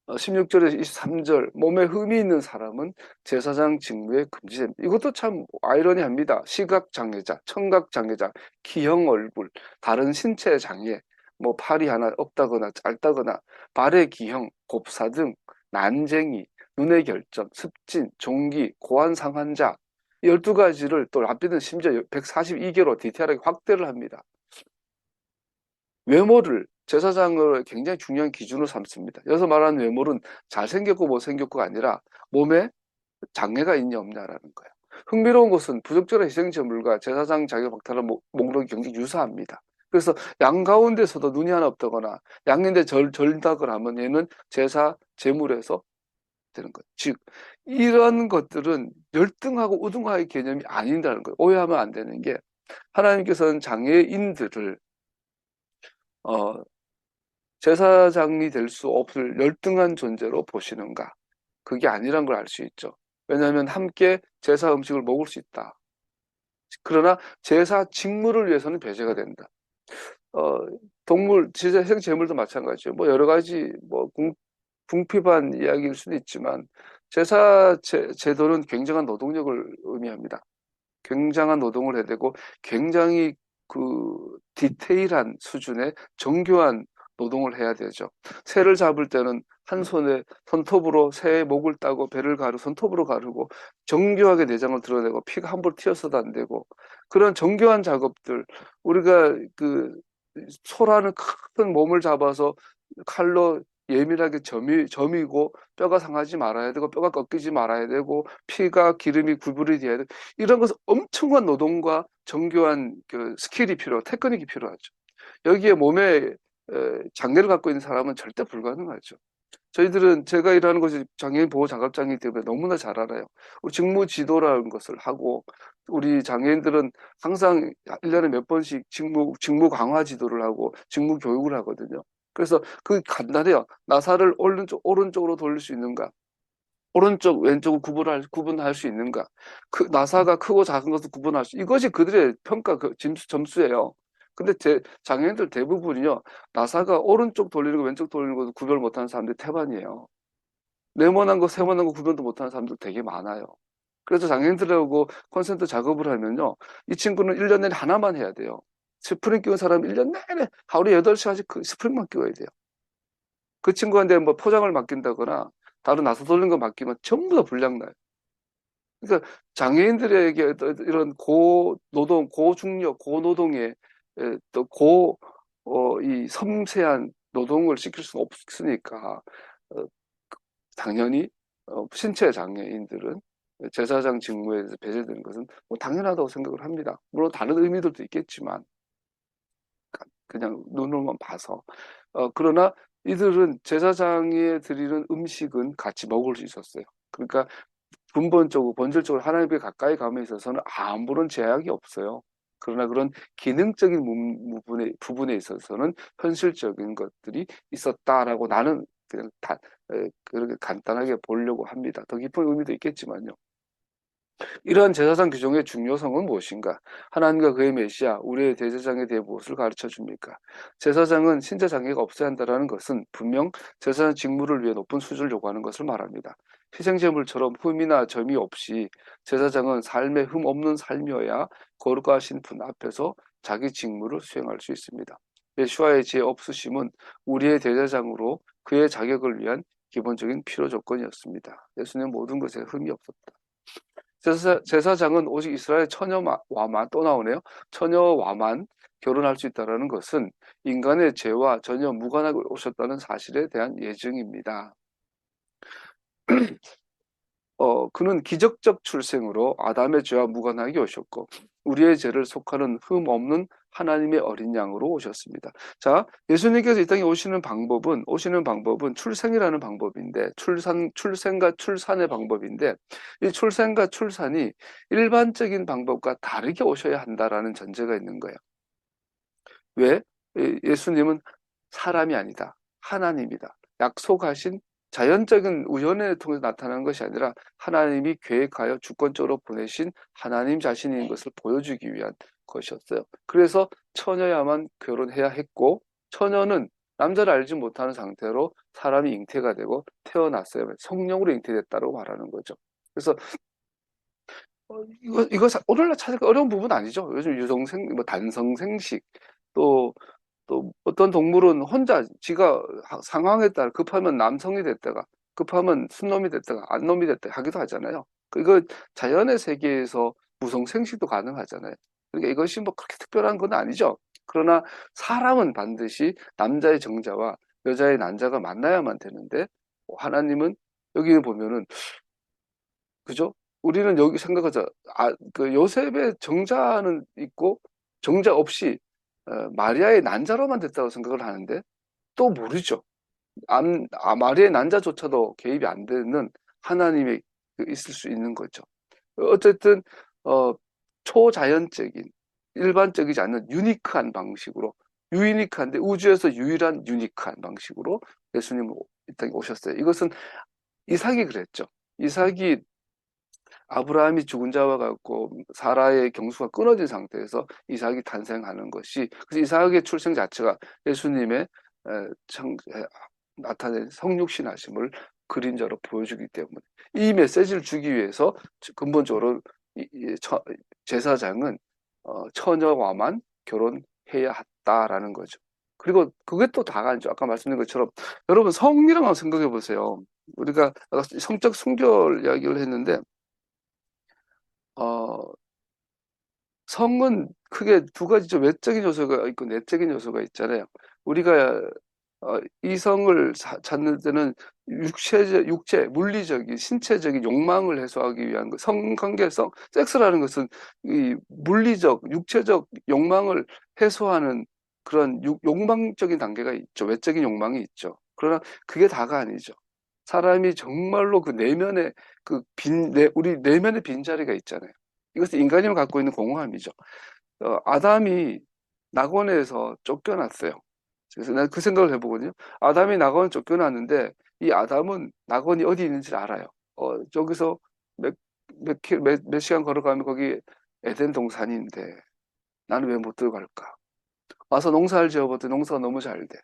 16절에서 23절 몸에 흠이 있는 사람은 제사장 직무에 금지됩니다. 이것도 참 아이러니합니다. 시각장애자, 청각장애자, 기형 얼굴, 다른 신체 장애, 뭐 팔이 하나 없다거나 짧다거나 발의 기형, 곱사 등 난쟁이, 눈의 결점, 습진, 종기, 고환상 환자 12가지를 또 랍비는 심지어 142개로 디테일하게 확대를 합니다. 외모를 제사장을 굉장히 중요한 기준으로 삼습니다. 여기서 말하는 외모는 잘생겼고 못생겼고가 아니라 몸에 장애가 있냐 없냐라는 거예요. 흥미로운 것은 부적절한 희생제물과 제사장 자격 박탈한 목록이 굉장히 유사합니다. 그래서 양 가운데서도 눈이 하나 없다거나 양인데 절닭을 하면 얘는 제사 제물에서 되는 것. 즉 이런 것들은 열등하고 우등화의 개념이 아닌다는 거예요. 오해하면 안 되는 게 하나님께서는 장애인들을 어, 제사장이 될 수 없을 열등한 존재로 보시는가? 그게 아니란 걸 알 수 있죠. 왜냐하면 함께 제사 음식을 먹을 수 있다. 그러나 제사 직무를 위해서는 배제가 된다. 어, 동물, 생제물도 마찬가지죠. 뭐 여러 가지 뭐 궁핍한 이야기일 수도 있지만 제도는 굉장한 노동력을 의미합니다. 굉장한 노동을 해야 되고 굉장히 그 디테일한 수준의 정교한 노동을 해야 되죠. 새를 잡을 때는 한 손에 손톱으로 새의 목을 따고 배를 가르고 손톱으로 가르고 정교하게 내장을 드러내고 피가 함부로 튀어서도 안 되고 그런 정교한 작업들 우리가 그 소라는 큰 몸을 잡아서 칼로 예민하게 점이고 뼈가 상하지 말아야 되고 뼈가 꺾이지 말아야 되고 피가 기름이 구분이 돼야 되고 이런 것은 엄청난 노동과 정교한 그 스킬이 테크닉이 필요하죠. 여기에 몸에 장애를 갖고 있는 사람은 절대 불가능하죠. 저희들은 제가 일하는 곳이 장애인 보호 장갑장이기 때문에 너무나 잘 알아요. 직무 지도라는 것을 하고 우리 장애인들은 항상 1년에 몇 번씩 직무 강화 지도를 하고 직무 교육을 하거든요. 그래서 그 간단해요. 나사를 오른쪽으로 돌릴 수 있는가? 오른쪽, 왼쪽을 구분할 수 있는가? 나사가 크고 작은 것을 구분할 수, 이것이 그들의 평가 점수예요. 근데 장애인들 대부분이요, 나사가 오른쪽 돌리는 거, 왼쪽 돌리는 것도 구별 못하는 사람들이 태반이에요. 네모난 거, 세모난 거 구별도 못하는 사람들 되게 많아요. 그래서 장애인들하고 콘센트 작업을 하면요, 이 친구는 1년 내내 하나만 해야 돼요. 스프링 끼운 사람은 1년 내내 하루에 8시간씩 그 스프링만 끼워야 돼요. 그 친구한테 뭐 포장을 맡긴다거나 다른 나사 돌리는 거 맡기면 전부 다 불량 나요. 그러니까 장애인들에게 이런 고노동, 고중력, 고노동의 또 이 섬세한 노동을 시킬 수가 없으니까 어, 당연히 신체 장애인들은 제사장 직무에서 배제되는 것은 뭐 당연하다고 생각을 합니다. 물론 다른 의미들도 있겠지만 그냥 눈으로만 봐서 그러나 이들은 제사장에 드리는 음식은 같이 먹을 수 있었어요. 그러니까 근본적으로 본질적으로 하나님께 가까이 감에 있어서는 아무런 제약이 없어요. 그러나 그런 기능적인 부분에 있어서는 현실적인 것들이 있었다라고 나는 그냥 그렇게 간단하게 보려고 합니다. 더 깊은 의미도 있겠지만요. 이러한 제사장 규정의 중요성은 무엇인가? 하나님과 그의 메시아, 우리의 대제사장에 대해 무엇을 가르쳐 줍니까? 제사장은 신체 장애가 없어야 한다는 것은 분명 제사장 직무를 위해 높은 수준을 요구하는 것을 말합니다. 희생제물처럼 흠이나 점이 없이 제사장은 삶에 흠 없는 삶이어야 거룩하신 분 앞에서 자기 직무를 수행할 수 있습니다. 예수와의 제 없으심은 우리의 대제사장으로 그의 자격을 위한 기본적인 필요 조건이었습니다. 예수는 모든 것에 흠이 없었다. 제사장은 오직 이스라엘 처녀와만 또 나오네요. 처녀와만 결혼할 수 있다는 것은 인간의 죄와 전혀 무관하게 오셨다는 사실에 대한 예증입니다. 그는 기적적 출생으로 아담의 죄와 무관하게 오셨고 우리의 죄를 속하는 흠 없는 하나님의 어린 양으로 오셨습니다. 자, 예수님께서 이 땅에 오시는 방법은 출생이라는 방법인데 출생과 출산의 방법인데 이 출생과 출산이 일반적인 방법과 다르게 오셔야 한다라는 전제가 있는 거예요. 왜? 예수님은 사람이 아니다. 하나님이다. 약속하신 자연적인 우연을 통해서 나타난 것이 아니라 하나님이 계획하여 주권적으로 보내신 하나님 자신인 것을 보여주기 위한 것이었어요. 그래서 처녀야만 결혼해야 했고 처녀는 남자를 알지 못하는 상태로 사람이 잉태가 되고 태어났어요. 성령으로 잉태됐다고 말하는 거죠. 그래서 이거 오늘날 찾기가 어려운 부분 아니죠. 요즘 뭐 단성생식 또 어떤 동물은 혼자 지가 상황에 따라 급하면 남성이 됐다가 급하면 순놈이 됐다가 안놈이 됐다가 하기도 하잖아요. 이거 자연의 세계에서 무성생식도 가능하잖아요. 그러니까 이것이 뭐 그렇게 특별한 건 아니죠. 그러나 사람은 반드시 남자의 정자와 여자의 난자가 만나야만 되는데 하나님은 여기 보면은 그죠? 우리는 여기 생각하자. 그 요셉의 정자는 있고 정자 없이 마리아의 난자로만 됐다고 생각을 하는데 또 모르죠. 마리아의 난자조차도 개입이 안 되는 하나님이 있을 수 있는 거죠. 어쨌든 어, 초자연적인 일반적이지 않는 유니크한 방식으로 유니크한데 우주에서 유일한 유니크한 방식으로 예수님은 이 땅에 오셨어요. 이것은 이삭이 그랬죠. 이삭이 아브라함이 죽은 자와 같고 사라의 경수가 끊어진 상태에서 이삭이 탄생하는 것이, 그래서 이삭의 출생 자체가 예수님의 나타낸 성육신하심을 그림자로 보여주기 때문에, 이 메시지를 주기 위해서 근본적으로 제사장은 처녀와만 결혼해야 했다라는 거죠. 그리고 그게 또 다가 아니죠. 아까 말씀드린 것처럼 여러분 성이라고 한번 생각해 보세요. 우리가 성적 순결 이야기를 했는데 어, 성은 크게 두 가지죠. 외적인 요소가 있고 내적인 요소가 있잖아요. 우리가 이 성을 찾는 때는 육체, 물리적인, 신체적인 욕망을 해소하기 위한 거, 성관계성, 섹스라는 것은 이 물리적, 육체적 욕망을 해소하는 그런 욕망적인 단계가 있죠. 외적인 욕망이 있죠. 그러나 그게 다가 아니죠. 사람이 정말로 그 내면에 우리 내면의 빈자리가 있잖아요. 이것은 인간이 갖고 있는 공허함이죠. 아담이 낙원에서 쫓겨났어요. 그래서 난 그 생각을 해보거든요. 아담이 낙원에 쫓겨났는데 이 아담은 낙원이 어디 있는지 알아요. 저기서 몇 시간 걸어가면 거기 에덴 동산인데 나는 왜 못 들어갈까? 와서 농사를 지어봤더니 농사가 너무 잘 돼.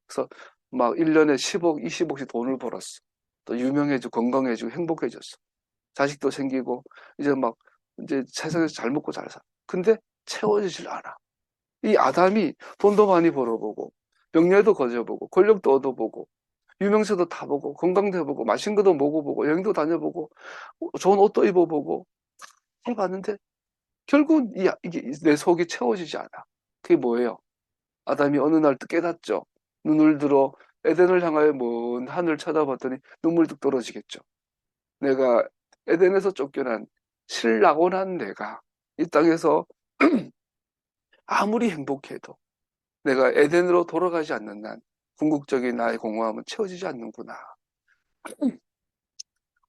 그래서 막 1년에 10억, 20억씩 돈을 벌었어. 또 유명해지고 건강해지고 행복해졌어. 자식도 생기고 이제 세상에서 잘 먹고 잘 살아. 근데 채워지질 않아. 이 아담이 돈도 많이 벌어보고 명예도 거저보고 권력도 얻어보고 유명세도 타보고 건강도 해보고 맛있는 것도 먹어보고 여행도 다녀보고 좋은 옷도 입어보고 해봤는데 결국 이게 내 속이 채워지지 않아. 그게 뭐예요? 아담이 어느 날 깨닫죠. 눈을 들어 에덴을 향하여 먼 하늘 쳐다봤더니 눈물 뚝 떨어지겠죠. 내가 에덴에서 쫓겨난 실낙원한 내가 이 땅에서 아무리 행복해도 내가 에덴으로 돌아가지 않는 한 궁극적인 나의 공허함은 채워지지 않는구나.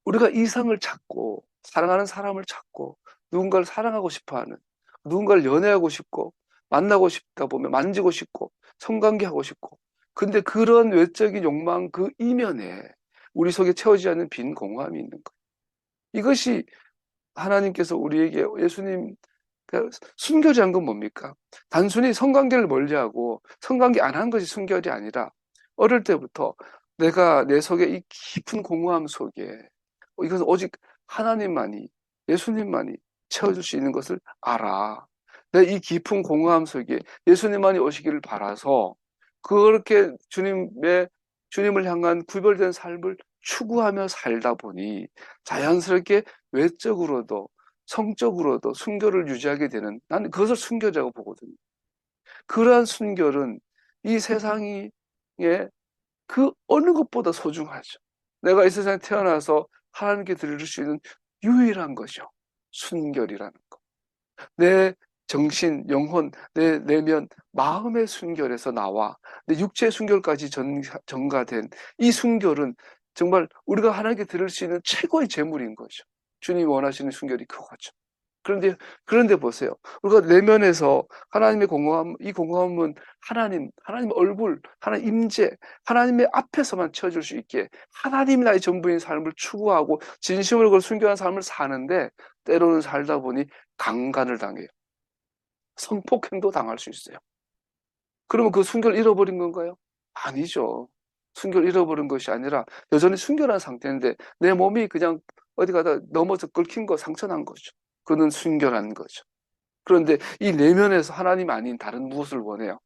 우리가 이성을 찾고 사랑하는 사람을 찾고 누군가를 사랑하고 싶어하는, 누군가를 연애하고 싶고 만나고 싶다 보면 만지고 싶고 성관계하고 싶고, 근데 그런 외적인 욕망 그 이면에 우리 속에 채워지지 않는 빈 공허함이 있는 거예요. 이것이 하나님께서 우리에게 예수님 순결이란 건 뭡니까? 단순히 성관계를 멀리하고 성관계 안 한 것이 순결이 아니라 어릴 때부터 내가 내 속에 이 깊은 공허함 속에 이것은 오직 하나님만이, 예수님만이 채워줄 수 있는 것을 알아. 내 이 깊은 공허함 속에 예수님만이 오시기를 바라서 그렇게 주님을 향한 구별된 삶을 추구하며 살다 보니 자연스럽게 외적으로도 성적으로도 순결을 유지하게 되는, 나는 그것을 순결이라고 보거든요. 그러한 순결은 이 세상에 그 어느 것보다 소중하죠. 내가 이 세상에 태어나서 하나님께 드릴 수 있는 유일한 것이요. 순결이라는 것. 내 정신, 영혼, 내 내면, 마음의 순결에서 나와 내 육체의 순결까지 전가된 이 순결은 정말 우리가 하나님께 드릴 수 있는 최고의 재물인 거죠. 주님이 원하시는 순결이 그거죠. 그런데 보세요. 우리가 내면에서 하나님의 공허함, 이 공허함은 하나님 얼굴, 하나님 임재, 하나님의 앞에서만 채워줄 수 있게 하나님이 나의 전부인 삶을 추구하고 진심으로 그걸 순결한 삶을 사는데 때로는 살다 보니 강간을 당해요. 성폭행도 당할 수 있어요. 그러면 그 순결 잃어버린 건가요? 아니죠. 순결 잃어버린 것이 아니라 여전히 순결한 상태인데 내 몸이 그냥 어디 가다 넘어져 긁힌 거, 상처난 거죠. 그는 순결한 거죠. 그런데 이 내면에서 하나님 아닌 다른 무엇을 원해요?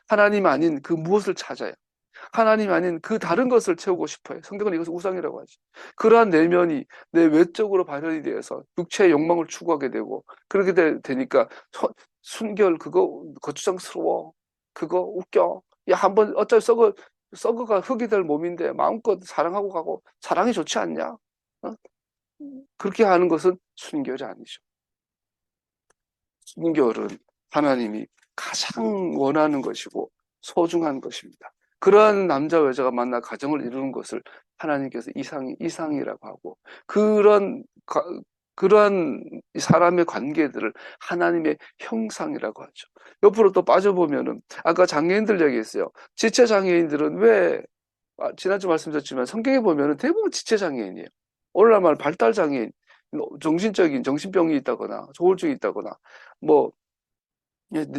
하나님 아닌 그 무엇을 찾아요? 하나님 아닌 그 다른 것을 채우고 싶어요. 성경은 이것을 우상이라고 하죠. 그러한 내면이 내 외적으로 발현이 되어서 육체의 욕망을 추구하게 되고 그렇게 되니까 순결 그거 거추장스러워. 그거 웃겨. 야, 한번 어차피 썩어가 흙이 될 몸인데 마음껏 사랑하고 가고 사랑이 좋지 않냐? 어? 그렇게 하는 것은 순결이 아니죠. 순결은 하나님이 가장 원하는 것이고 소중한 것입니다. 그러한 남자와 여자가 만나 가정을 이루는 것을 하나님께서 이상이라고 하고 그런 그러한 이 사람의 관계들을 하나님의 형상이라고 하죠. 옆으로 또 빠져보면은 아까 장애인들 얘기했어요. 지체장애인들은 왜 지난주 말씀드렸지만 성경에 보면은 대부분 지체장애인이에요. 오늘날 말 발달장애인, 정신적인 정신병이 있다거나 조울증이 있다거나 뭐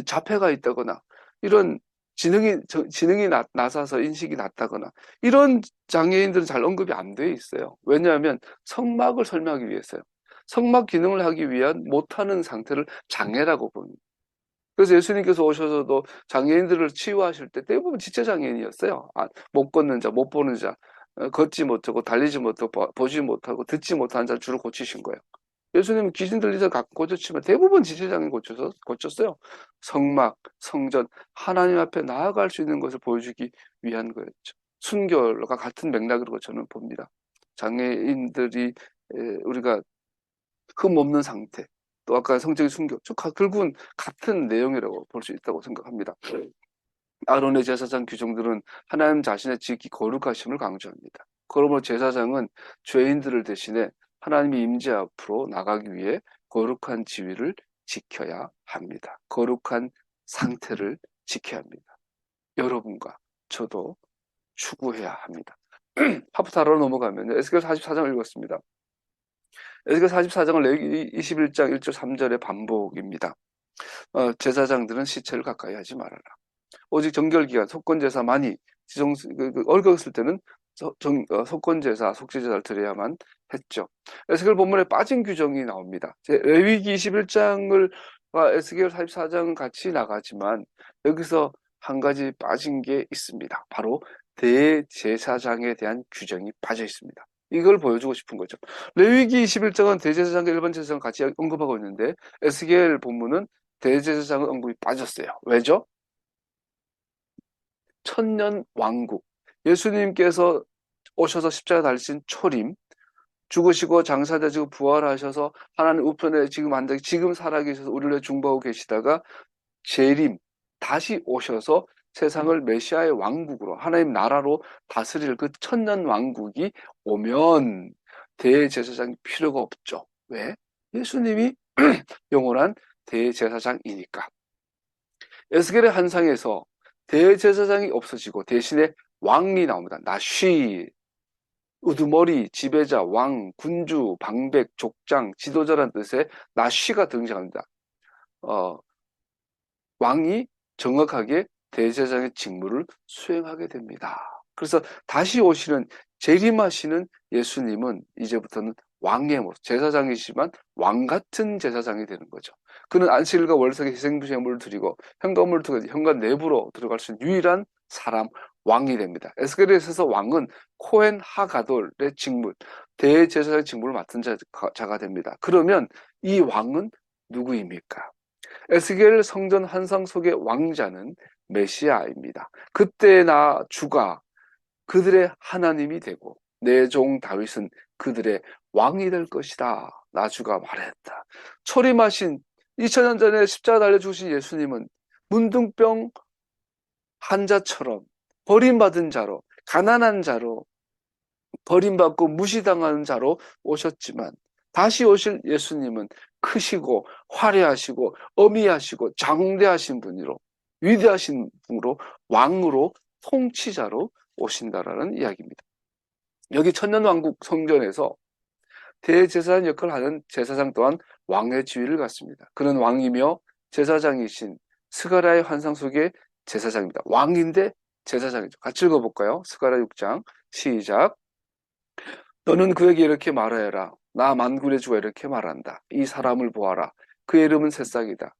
자폐가 있다거나 이런 지능이 낮아서 인식이 낮다거나 이런 장애인들은 잘 언급이 안 돼 있어요. 왜냐하면 성막을 설명하기 위해서요. 성막 기능을 하기 위한 못하는 상태를 장애라고 봅니다. 그래서 예수님께서 오셔서도 장애인들을 치유하실 때 대부분 지체장애인이었어요. 못 걷는 자, 못 보는 자, 걷지 못하고 달리지 못하고 보지 못하고 듣지 못하는 자 주로 고치신 거예요. 예수님은 귀신 들리서 고쳤지만 대부분 지체장애 고쳤어요. 성막, 성전, 하나님 앞에 나아갈 수 있는 것을 보여주기 위한 거였죠. 순교가 같은 맥락으로 저는 봅니다. 장애인들이 우리가 흠 없는 상태, 또 아까 성적인 순교, 결국은 같은 내용이라고 볼 수 있다고 생각합니다. 아론의 제사장 규정들은 하나님 자신의 지극히 거룩하심을 강조합니다. 그러므로 제사장은 죄인들을 대신해 하나님의 임재 앞으로 나가기 위해 거룩한 지위를 지켜야 합니다. 거룩한 상태를 지켜야 합니다. 여러분과 저도 추구해야 합니다. 하프타로 넘어가면 에스겔 44장을 읽었습니다. 에스겔 44장은 레위기 21장 1절 3절의 반복입니다. 제사장들은 시체를 가까이 하지 말아라. 오직 정결기간, 속건제사만이 얼거었을 때는 속건제사, 속죄제사를 드려야만 했죠. 에스겔 본문에 빠진 규정이 나옵니다. 레위기 21장을 에스겔 44장은 같이 나가지만 여기서 한 가지 빠진 게 있습니다. 바로 대제사장에 대한 규정이 빠져 있습니다. 이걸 보여주고 싶은 거죠. 레위기 21장은 대제사장과 일반 제사장 같이 언급하고 있는데 에스겔 본문은 대제사장은 언급이 빠졌어요. 왜죠? 천년 왕국, 예수님께서 오셔서 십자가 달리신 초림, 죽으시고 장사되시고 부활하셔서 하나님 우편에 지금 살아계셔서 우리를 중보하고 계시다가 재림, 다시 오셔서 세상을 메시아의 왕국으로 하나님 나라로 다스릴 그 천년 왕국이 오면 대제사장이 필요가 없죠. 왜? 예수님이 영원한 대제사장이니까. 에스겔의 한상에서 대제사장이 없어지고 대신에 왕이 나옵니다. 나쉬, 우두머리, 지배자, 왕, 군주, 방백, 족장, 지도자라는 뜻의 나쉬가 등장합니다. 왕이 정확하게 대제사장의 직무를 수행하게 됩니다. 그래서 다시 오시는 재림하시는 예수님은 이제부터는 왕의 모습, 제사장이시지만 왕 같은 제사장이 되는 거죠. 그는 안식일과 월석에 희생제물을 드리고 현관문을 통해 현관 내부로 들어갈 수 있는 유일한 사람, 왕이 됩니다. 에스겔에 있어서 왕은 코헨 하가돌의 직무, 대제사장의 직무를 맡은 자가 됩니다. 그러면 이 왕은 누구입니까? 에스겔 성전 환상 속의 왕자는 메시아입니다. 그때 나 주가 그들의 하나님이 되고 내 종 다윗은 그들의 왕이 될 것이다. 나 주가 말했다. 초림하신 2000년 전에 십자가 달려 죽으신 예수님은 문둥병 환자처럼 버림받은 자로, 가난한 자로, 버림받고 무시당하는 자로 오셨지만 다시 오실 예수님은 크시고 화려하시고 어미하시고 장대하신 분으로, 위대하신 분으로, 왕으로, 통치자로 오신다라는 이야기입니다. 여기 천년왕국 성전에서 대제사장 역할을 하는 제사장 또한 왕의 지위를 갖습니다. 그는 왕이며 제사장이신 스가랴의 환상 속의 제사장입니다. 왕인데 제사장이죠. 같이 읽어볼까요? 스가랴 6장 시작. 너는 그에게 이렇게 말하여라. 나 만군의 주가 이렇게 말한다. 이 사람을 보아라. 그의 이름은 새싹이다.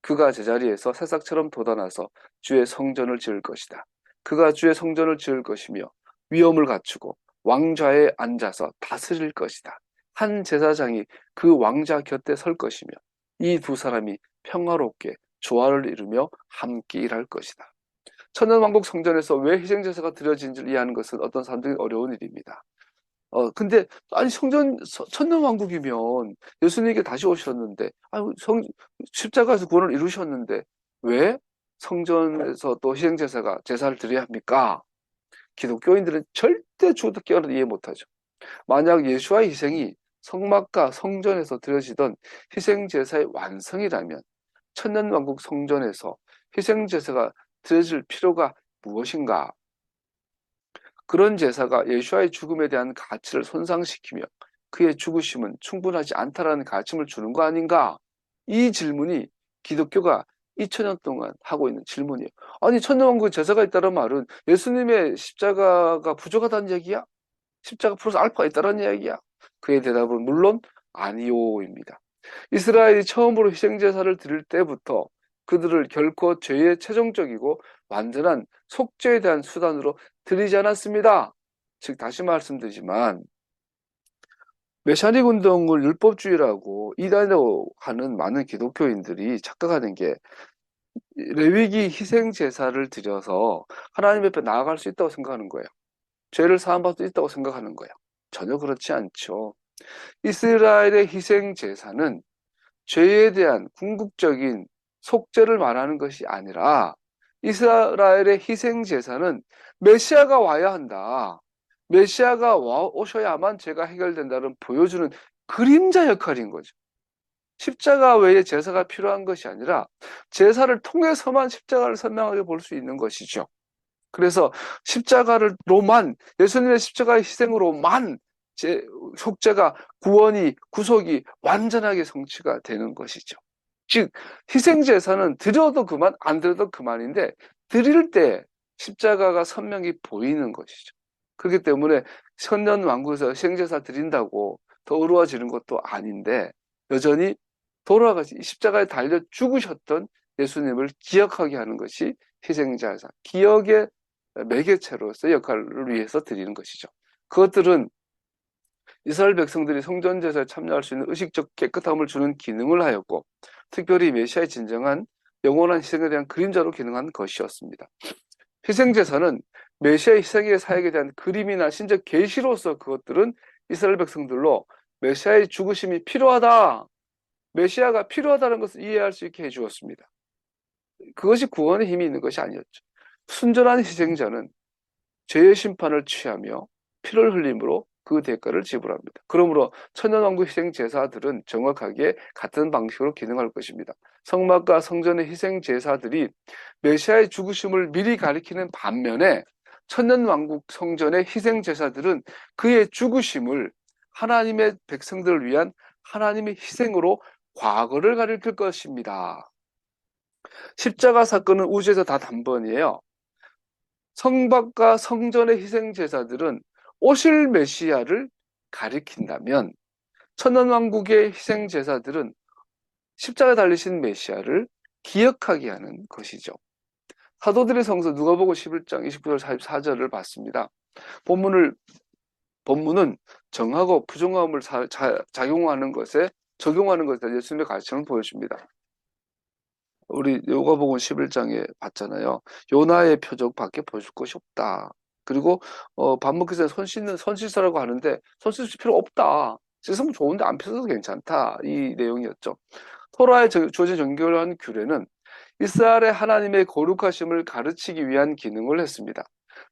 그가 제자리에서 새싹처럼 돋아나서 주의 성전을 지을 것이다. 그가 주의 성전을 지을 것이며 위엄을 갖추고 왕좌에 앉아서 다스릴 것이다. 한 제사장이 그 왕자 곁에 설 것이며 이 두 사람이 평화롭게 조화를 이루며 함께 일할 것이다. 천년왕국 성전에서 왜 희생제사가 드려진지를 이해하는 것은 어떤 사람들이 어려운 일입니다. 근데 아니 천년왕국이면 예수님께 다시 오셨는데 십자가에서 구원을 이루셨는데 왜 성전에서 또 희생제사가 제사를 드려야 합니까? 기독교인들은 절대 주도교회는 이해 못하죠. 만약 예수와의 희생이 성막과 성전에서 드려지던 희생제사의 완성이라면 천년왕국 성전에서 희생제사가 드려질 필요가 무엇인가? 그런 제사가 예수와의 죽음에 대한 가치를 손상시키며 그의 죽으심은 충분하지 않다라는 가르침을 주는 거 아닌가? 이 질문이 기독교가 2000년 동안 하고 있는 질문이에요. 아니, 천년왕국에 제사가 있다는 말은 예수님의 십자가가 부족하다는 얘기야? 십자가 플러스 알파가 있다는 이야기야? 그의 대답은 물론 아니오입니다. 이스라엘이 처음으로 희생제사를 드릴 때부터 그들을 결코 죄의 최종적이고 완전한 속죄에 대한 수단으로 드리지 않았습니다. 즉 다시 말씀드리지만 메시아닉 운동을 율법주의라고 이단이라고 하는 많은 기독교인들이 착각하는 게 레위기 희생제사를 드려서 하나님 앞에 나아갈 수 있다고 생각하는 거예요. 죄를 사함받을 수 있다고 생각하는 거예요. 전혀 그렇지 않죠. 이스라엘의 희생제사는 죄에 대한 궁극적인 속죄를 말하는 것이 아니라 이스라엘의 희생제사는 메시아가 와야 한다. 메시아가 오셔야만 죄가 해결된다는 보여주는 그림자 역할인 거죠. 십자가 외에 제사가 필요한 것이 아니라 제사를 통해서만 십자가를 선명하게 볼 수 있는 것이죠. 그래서 십자가로만 예수님의 십자가의 희생으로만 속죄가 구원이 구속이 완전하게 성취가 되는 것이죠. 즉 희생제사는 드려도 그만 안 드려도 그만인데 드릴 때 십자가가 선명히 보이는 것이죠. 그렇기 때문에 천년왕국에서 희생제사 드린다고 더 어려워지는 것도 아닌데 여전히 돌아가시 십자가에 달려 죽으셨던 예수님을 기억하게 하는 것이 희생제사, 기억의 매개체로서 역할을 위해서 드리는 것이죠. 그것들은 이스라엘 백성들이 성전제사에 참여할 수 있는 의식적 깨끗함을 주는 기능을 하였고 특별히 메시아의 진정한 영원한 희생에 대한 그림자로 기능한 것이었습니다. 희생제사는 메시아의 희생의 사역에 대한 그림이나 신적 계시로서 그것들은 이스라엘 백성들로 메시아의 죽으심이 필요하다, 메시아가 필요하다는 것을 이해할 수 있게 해주었습니다. 그것이 구원의 힘이 있는 것이 아니었죠. 순전한 희생자는 죄의 심판을 취하며 피를 흘림으로 그 대가를 지불합니다. 그러므로 천년왕국 희생제사들은 정확하게 같은 방식으로 기능할 것입니다. 성막과 성전의 희생제사들이 메시아의 죽으심을 미리 가리키는 반면에 천년왕국 성전의 희생제사들은 그의 죽으심을 하나님의 백성들을 위한 하나님의 희생으로 과거를 가리킬 것입니다. 십자가 사건은 우주에서 다 단번이에요. 성막과 성전의 희생제사들은 오실 메시아를 가리킨다면 천년왕국의 희생제사들은 십자가에 달리신 메시아를 기억하게 하는 것이죠. 사도들의 성서 누가복음 11장 29절 44절을 봤습니다. 본문은 정하고 부정함을 적용하는 것에 예수님의 가르침을 보여줍니다. 우리 요가복음 11장에 봤잖아요. 요나의 표적밖에 보여줄 것이 없다. 그리고 밥 먹기 전에 손 씻으라고 하는데 손 씻을 필요 없다. 씻으면 좋은데 안 씻어도 괜찮다. 이 내용이었죠. 토라에 주어진 정결한 규례는 이스라엘의 하나님의 거룩하심을 가르치기 위한 기능을 했습니다.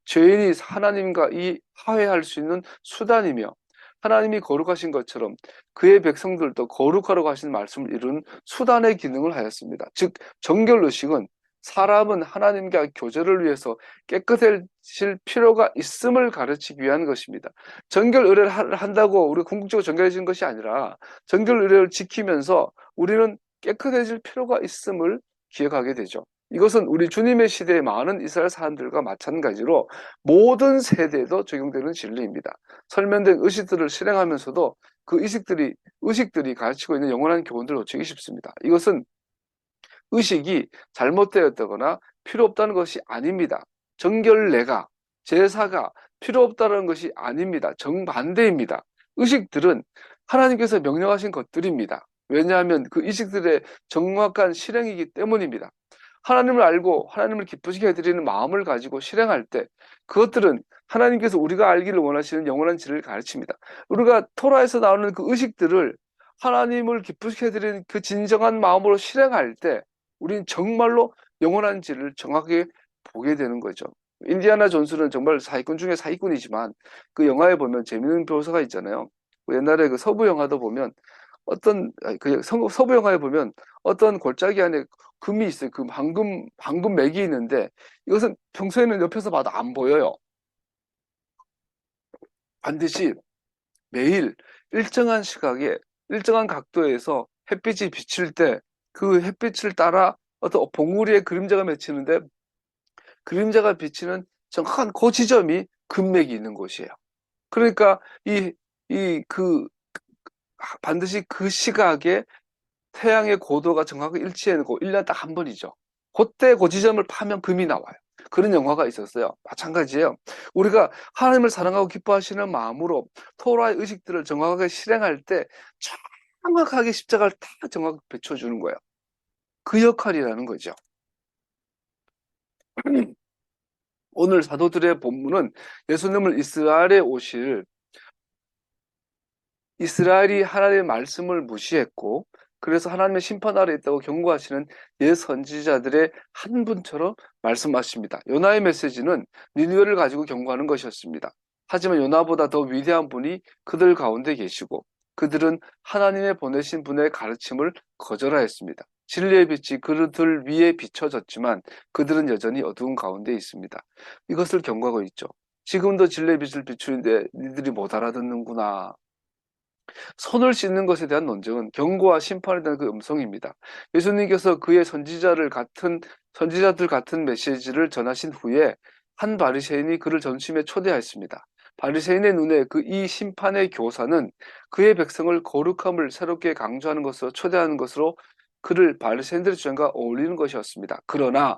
죄인이 하나님과 화해할 수 있는 수단이며 하나님이 거룩하신 것처럼 그의 백성들도 거룩하라고 하신 말씀을 이룬 수단의 기능을 하였습니다. 즉 정결의식은 사람은 하나님과 교제를 위해서 깨끗해질 필요가 있음을 가르치기 위한 것입니다. 정결 의례를 한다고 우리가 궁극적으로 정결해지는 것이 아니라 정결 의례를 지키면서 우리는 깨끗해질 필요가 있음을 기억하게 되죠. 이것은 우리 주님의 시대의 많은 이스라엘 사람들과 마찬가지로 모든 세대에도 적용되는 진리입니다. 설명된 의식들을 실행하면서도 그 의식들이 가르치고 있는 영원한 교훈들을 놓치기 쉽습니다. 이것은 의식이 잘못되었다거나 필요 없다는 것이 아닙니다. 정결례가, 제사가 필요 없다는 것이 아닙니다. 정반대입니다. 의식들은 하나님께서 명령하신 것들입니다. 왜냐하면 그 의식들의 정확한 실행이기 때문입니다. 하나님을 알고 하나님을 기쁘시게 해드리는 마음을 가지고 실행할 때 그것들은 하나님께서 우리가 알기를 원하시는 영원한 진리를 가르칩니다. 우리가 토라에서 나오는 그 의식들을 하나님을 기쁘시게 해드리는 그 진정한 마음으로 실행할 때 우리는 정말로 영원한 진리를 정확하게 보게 되는 거죠. 인디아나 존스는 정말 사기꾼 중에 사기꾼이지만 그 영화에 보면 재미있는 묘사가 있잖아요. 옛날에 그 서부 영화도 보면 서부 영화에 보면 어떤 골짜기 안에 금이 있어요. 그 황금 맥이 있는데 이것은 평소에는 옆에서 봐도 안 보여요. 반드시 매일 일정한 시각에 일정한 각도에서 햇빛이 비칠 때 그 햇빛을 따라 어떤 봉우리에 그림자가 맺히는데 그림자가 비치는 정확한 그 지점이 금맥이 있는 곳이에요. 그러니까 반드시 그 시각에 태양의 고도가 정확하게 일치하는 거 1년 딱 한 번이죠. 그때 그 지점을 파면 금이 나와요. 그런 영화가 있었어요. 마찬가지예요. 우리가 하나님을 사랑하고 기뻐하시는 마음으로 토라의 의식들을 정확하게 실행할 때 정확하게 십자가를 다 정확하게 비춰주는 거예요. 그 역할이라는 거죠. 오늘 사도들의 본문은 예수님을 이스라엘이 하나님의 말씀을 무시했고 그래서 하나님의 심판 아래 있다고 경고하시는 옛 선지자들의 한 분처럼 말씀하십니다. 요나의 메시지는 니느웨를 가지고 경고하는 것이었습니다. 하지만 요나보다 더 위대한 분이 그들 가운데 계시고 그들은 하나님의 보내신 분의 가르침을 거절하였습니다. 진리의 빛이 그들 위에 비춰졌지만 그들은 여전히 어두운 가운데 있습니다. 이것을 경고하고 있죠. 지금도 진리의 빛을 비추는데 니들이 못 알아듣는구나. 손을 씻는 것에 대한 논쟁은 경고와 심판에 대한 그 음성입니다. 예수님께서 그의 선지자들 같은 메시지를 전하신 후에 한 바리새인이 그를 점심에 초대하였습니다. 바리새인의 눈에 이 심판의 교사는 그의 백성을 거룩함을 새롭게 강조하는 것으로 초대하는 것으로 그를 바리새인들의 주장과 어울리는 것이었습니다. 그러나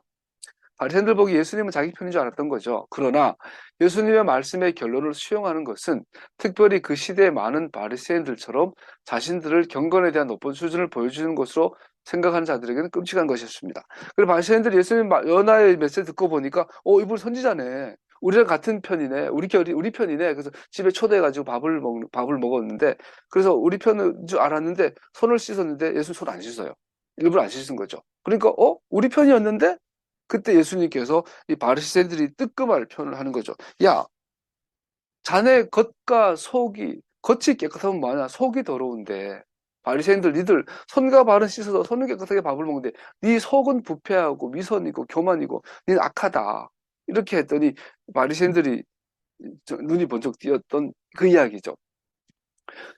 바리새인들 보기 예수님은 자기 편인 줄 알았던 거죠. 그러나 예수님의 말씀의 결론을 수용하는 것은 특별히 그 시대의 많은 바리새인들처럼 자신들을 경건에 대한 높은 수준을 보여주는 것으로 생각하는 자들에게는 끔찍한 것이었습니다. 그리고 바리새인들이 예수님 연하의 메시지 듣고 보니까 이분 선지자네. 우리랑 같은 편이네. 우리 편이네. 그래서 집에 초대해가지고 밥을 먹었는데 그래서 우리 편인 줄 알았는데 손을 씻었는데 예수님 손 안 씻어요. 일부러 안 씻은 거죠. 그러니까 우리 편이었는데 그때 예수님께서 이 바리새인들이 뜨끔할 표현을 하는 거죠. 야, 자네 겉이 깨끗하면 뭐하냐? 속이 더러운데. 바리새인들 니들 손과 발은 씻어서 손은 깨끗하게 밥을 먹는데 네 속은 부패하고 미선이고 교만이고 니는 악하다. 이렇게 했더니 바리새인들이 눈이 번쩍 띄었던 그 이야기죠.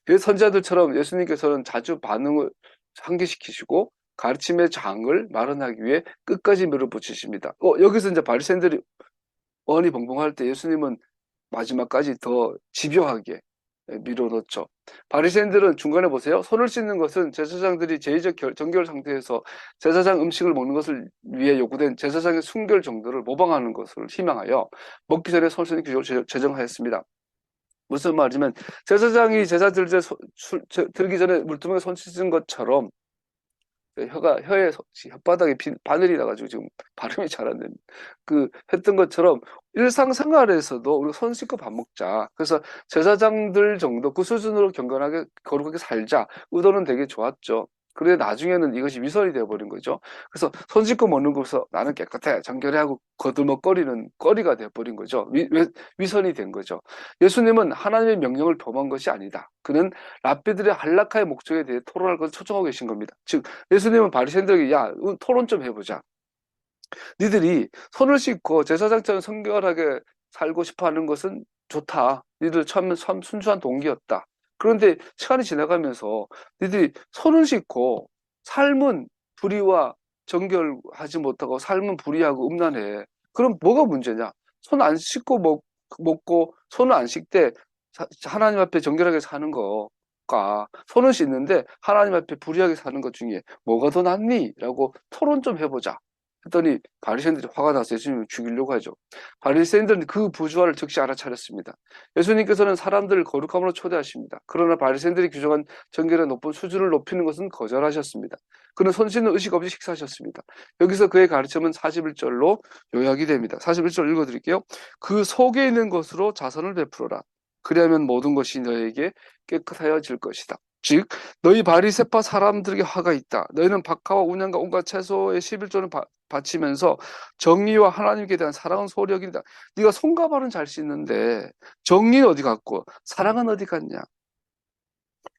선지자들처럼 예수님께서는 자주 반응을 상기시키시고 가르침의 장을 마련하기 위해 끝까지 밀어붙이십니다. 여기서 이제 바리새인들이 어안이 벙벙할 때 예수님은 마지막까지 더 집요하게 밀어넣죠. 바리새인들은 중간에 보세요. 손을 씻는 것은 제사장들이 제의적 정결 상태에서 제사장 음식을 먹는 것을 위해 요구된 제사장의 순결 정도를 모방하는 것을 희망하여 먹기 전에 손 씻는 규정을 제정하였습니다. 무슨 말이냐면 제사장이 제사 들기 전에 물두멍에 손 씻은 것처럼 혀에 혓바닥에 바늘이 나가지고 지금 발음이 잘 안 됩니다. 했던 것처럼 일상생활에서도 우리가 손 씻고 밥 먹자. 그래서 제사장들 정도 그 수준으로 경건하게 거룩하게 살자. 의도는 되게 좋았죠. 그런데 나중에는 이것이 위선이 되어버린 거죠. 그래서 손 씻고 먹는 것에서 나는 깨끗해, 정결해 하고 거들먹거리는 거리가 되어버린 거죠. 위선이 된 거죠. 예수님은 하나님의 명령을 범한 것이 아니다. 그는 랍비들의 한락하의 목적에 대해 토론할 것을 초청하고 계신 겁니다. 즉 예수님은 바리새인들에게 야, 토론 좀 해보자. 니들이 손을 씻고 제사장처럼 성결하게 살고 싶어하는 것은 좋다. 니들 처음엔 순수한 동기였다. 그런데 시간이 지나가면서 니들이 손을 씻고 삶은 불의와 정결하지 못하고 삶은 불의하고 음란해. 그럼 뭐가 문제냐? 손 안 씻고 먹고 손을 안 씻되 하나님 앞에 정결하게 사는 거가 손을 씻는데 하나님 앞에 불의하게 사는 것 중에 뭐가 더 낫니? 라고 토론 좀 해보자. 했더니 바리새인들이 화가 나서 예수님을 죽이려고 하죠. 바리새인들은 그 부조화를 즉시 알아차렸습니다. 예수님께서는 사람들을 거룩함으로 초대하십니다. 그러나 바리새인들이 규정한 정결의 높은 수준을 높이는 것은 거절하셨습니다. 그는 손 씻는 의식 없이 식사하셨습니다. 여기서 그의 가르침은 41절로 요약이 됩니다. 41절 읽어드릴게요. 그 속에 있는 것으로 자선을 베풀어라. 그리하면 모든 것이 너에게 깨끗하여질 것이다. 즉 너희 바리새파 사람들에게 화가 있다. 너희는 박하와 운양과 온갖 채소의 11조는 바치면서 정의와 하나님께 대한 사랑은 소홀히 여긴다. 네가 손과 발은 잘 씻는데 정의는 어디 갔고 사랑은 어디 갔냐.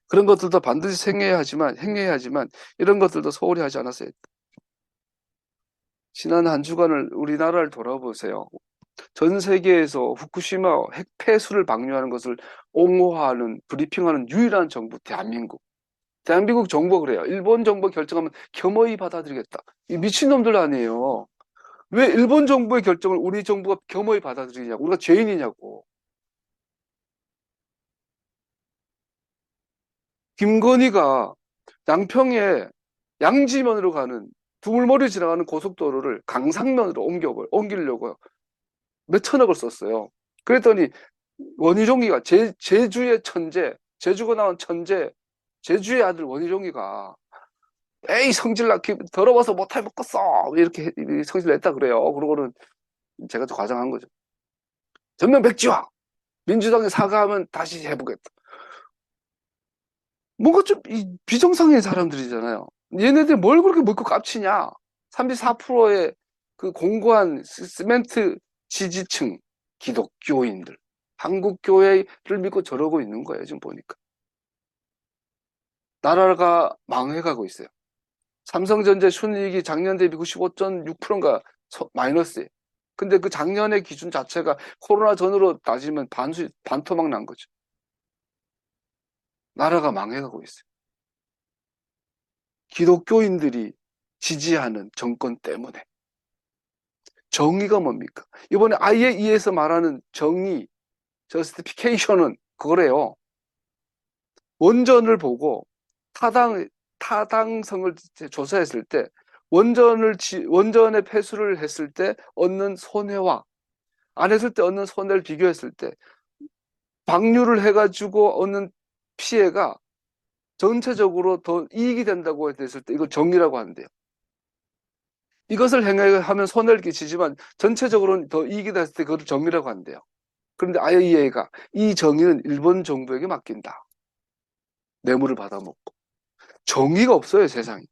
그런 것들도 반드시 행해야 하지만 이런 것들도 소홀히 하지 않았어야 했다. 지난 한 주간을 우리나라를 돌아보세요. 전 세계에서 후쿠시마 핵 폐수를 방류하는 것을 옹호하는 브리핑하는 유일한 정부 대한민국. 대한민국 정부가 그래요. 일본 정부가 결정하면 겸허히 받아들이겠다. 이 미친놈들 아니에요. 왜 일본 정부의 결정을 우리 정부가 겸허히 받아들이냐고. 우리가 죄인이냐고. 김건희가 양평에 양지면으로 가는 두물머리 지나가는 고속도로를 강상면으로 옮기려고요. 몇 천억을 썼어요. 그랬더니 원희룡이가 제주의 천재, 제주가 나온 천재, 제주의 아들 원희룡이가 에이 성질 나기 더러워서 못해 먹겠어 이렇게 성질 냈다 그래요. 그러고는 제가 또 과장한 거죠. 전면 백지화 민주당에 사과하면 다시 해보겠다. 뭔가 좀 비정상인 사람들이잖아요. 얘네들 뭘 그렇게 먹고 깝치냐. 34%의 그 공고한 시멘트 지지층 기독교인들 한국교회를 믿고 저러고 있는 거예요. 지금 보니까 나라가 망해가고 있어요. 삼성전자 순이익이 작년 대비 95.6%인가 마이너스예요. 근데 그 작년의 기준 자체가 코로나 전으로 따지면 반토막 난 거죠. 나라가 망해가고 있어요. 기독교인들이 지지하는 정권 때문에. 정의가 뭡니까? 이번에 IAEA에서 말하는 정의, 저스티피케이션은 그거래요. 원전을 보고 타당성을 조사했을 때 원전의 폐수를 했을 때 얻는 손해와 안 했을 때 얻는 손해를 비교했을 때 방류를 해가지고 얻는 피해가 전체적으로 더 이익이 된다고 했을 때 이걸 정의라고 하는데요. 이것을 행하면 손해를 끼치지만 전체적으로는 더 이익이 됐을 때 그걸 정의라고 한대요. 그런데 IAEA가 이 정의는 일본 정부에게 맡긴다. 뇌물을 받아먹고. 정의가 없어요, 세상에.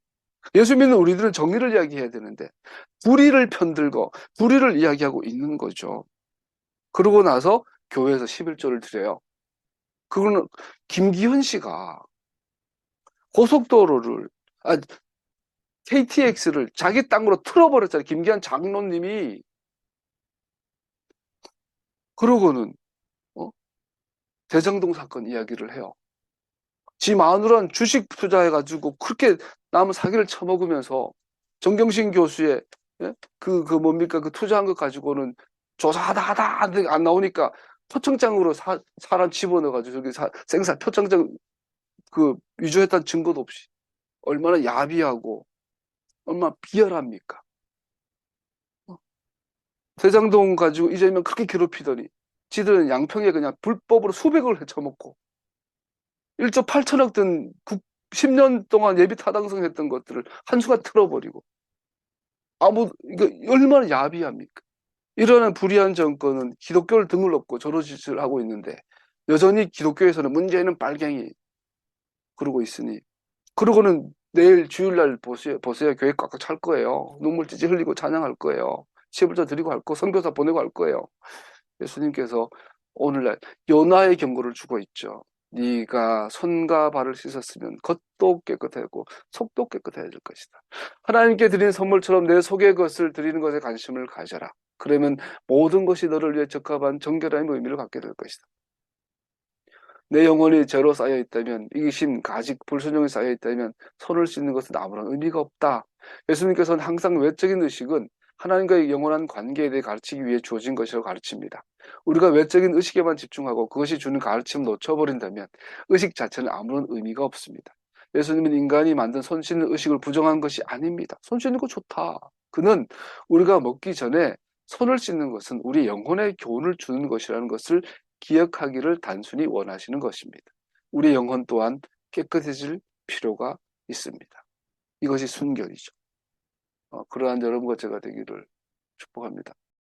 예수 믿는 우리들은 정의를 이야기해야 되는데 불의를 편들고 불의를 이야기하고 있는 거죠. 그러고 나서 교회에서 11조를 드려요. 그거는 김기현 씨가 고속도로를 KTX를 자기 땅으로 틀어버렸잖아요. 김기현 장로님이. 그러고는 대장동 사건 이야기를 해요. 지 마누란 주식 투자해가지고 그렇게 남은 사기를 쳐먹으면서 정경심 교수의 예? 뭡니까 그 투자한 것 가지고는 조사하다 안 나오니까 표창장으로 사람 집어넣어가지고 저기 생사 표창장 그 위조했다는 증거도 없이 얼마나 야비하고 얼마나 비열합니까? 대장동 가지고 이재명 그렇게 괴롭히더니 지들은 양평에 그냥 불법으로 수백억을 헤쳐먹고 1조 8천억 든 10년 동안 예비 타당성 했던 것들을 한순간 틀어버리고 이거 얼마나 야비합니까? 이러한 불의한 정권은 기독교를 등을 업고 저런 짓을 하고 있는데 여전히 기독교에서는 문재인은 빨갱이 그러고 있으니 그러고는 내일 주일날 보세요. 교회 꽉꽉 찰 거예요. 눈물 찌찌 흘리고 찬양할 거예요. 시불자 드리고 할 거, 선교사 보내고 할 거예요. 예수님께서 오늘날 요나의 경고를 주고 있죠. 네가 손과 발을 씻었으면 겉도 깨끗하고 속도 깨끗해야 될 것이다. 하나님께 드린 선물처럼 내 속의 것을 드리는 것에 관심을 가져라. 그러면 모든 것이 너를 위해 적합한 정결함의 의미를 갖게 될 것이다. 내 영혼이 죄로 쌓여 있다면, 이기심, 가직, 불순종이 쌓여 있다면 손을 씻는 것은 아무런 의미가 없다. 예수님께서는 항상 외적인 의식은 하나님과의 영원한 관계에 대해 가르치기 위해 주어진 것이라고 가르칩니다. 우리가 외적인 의식에만 집중하고 그것이 주는 가르침을 놓쳐버린다면 의식 자체는 아무런 의미가 없습니다. 예수님은 인간이 만든 손 씻는 의식을 부정한 것이 아닙니다. 손 씻는 거 좋다. 그는 우리가 먹기 전에 손을 씻는 것은 우리 영혼의 교훈을 주는 것이라는 것을 기억하기를 단순히 원하시는 것입니다. 우리 영혼 또한 깨끗해질 필요가 있습니다. 이것이 순결이죠. 그러한 여러분과 제가 되기를 축복합니다.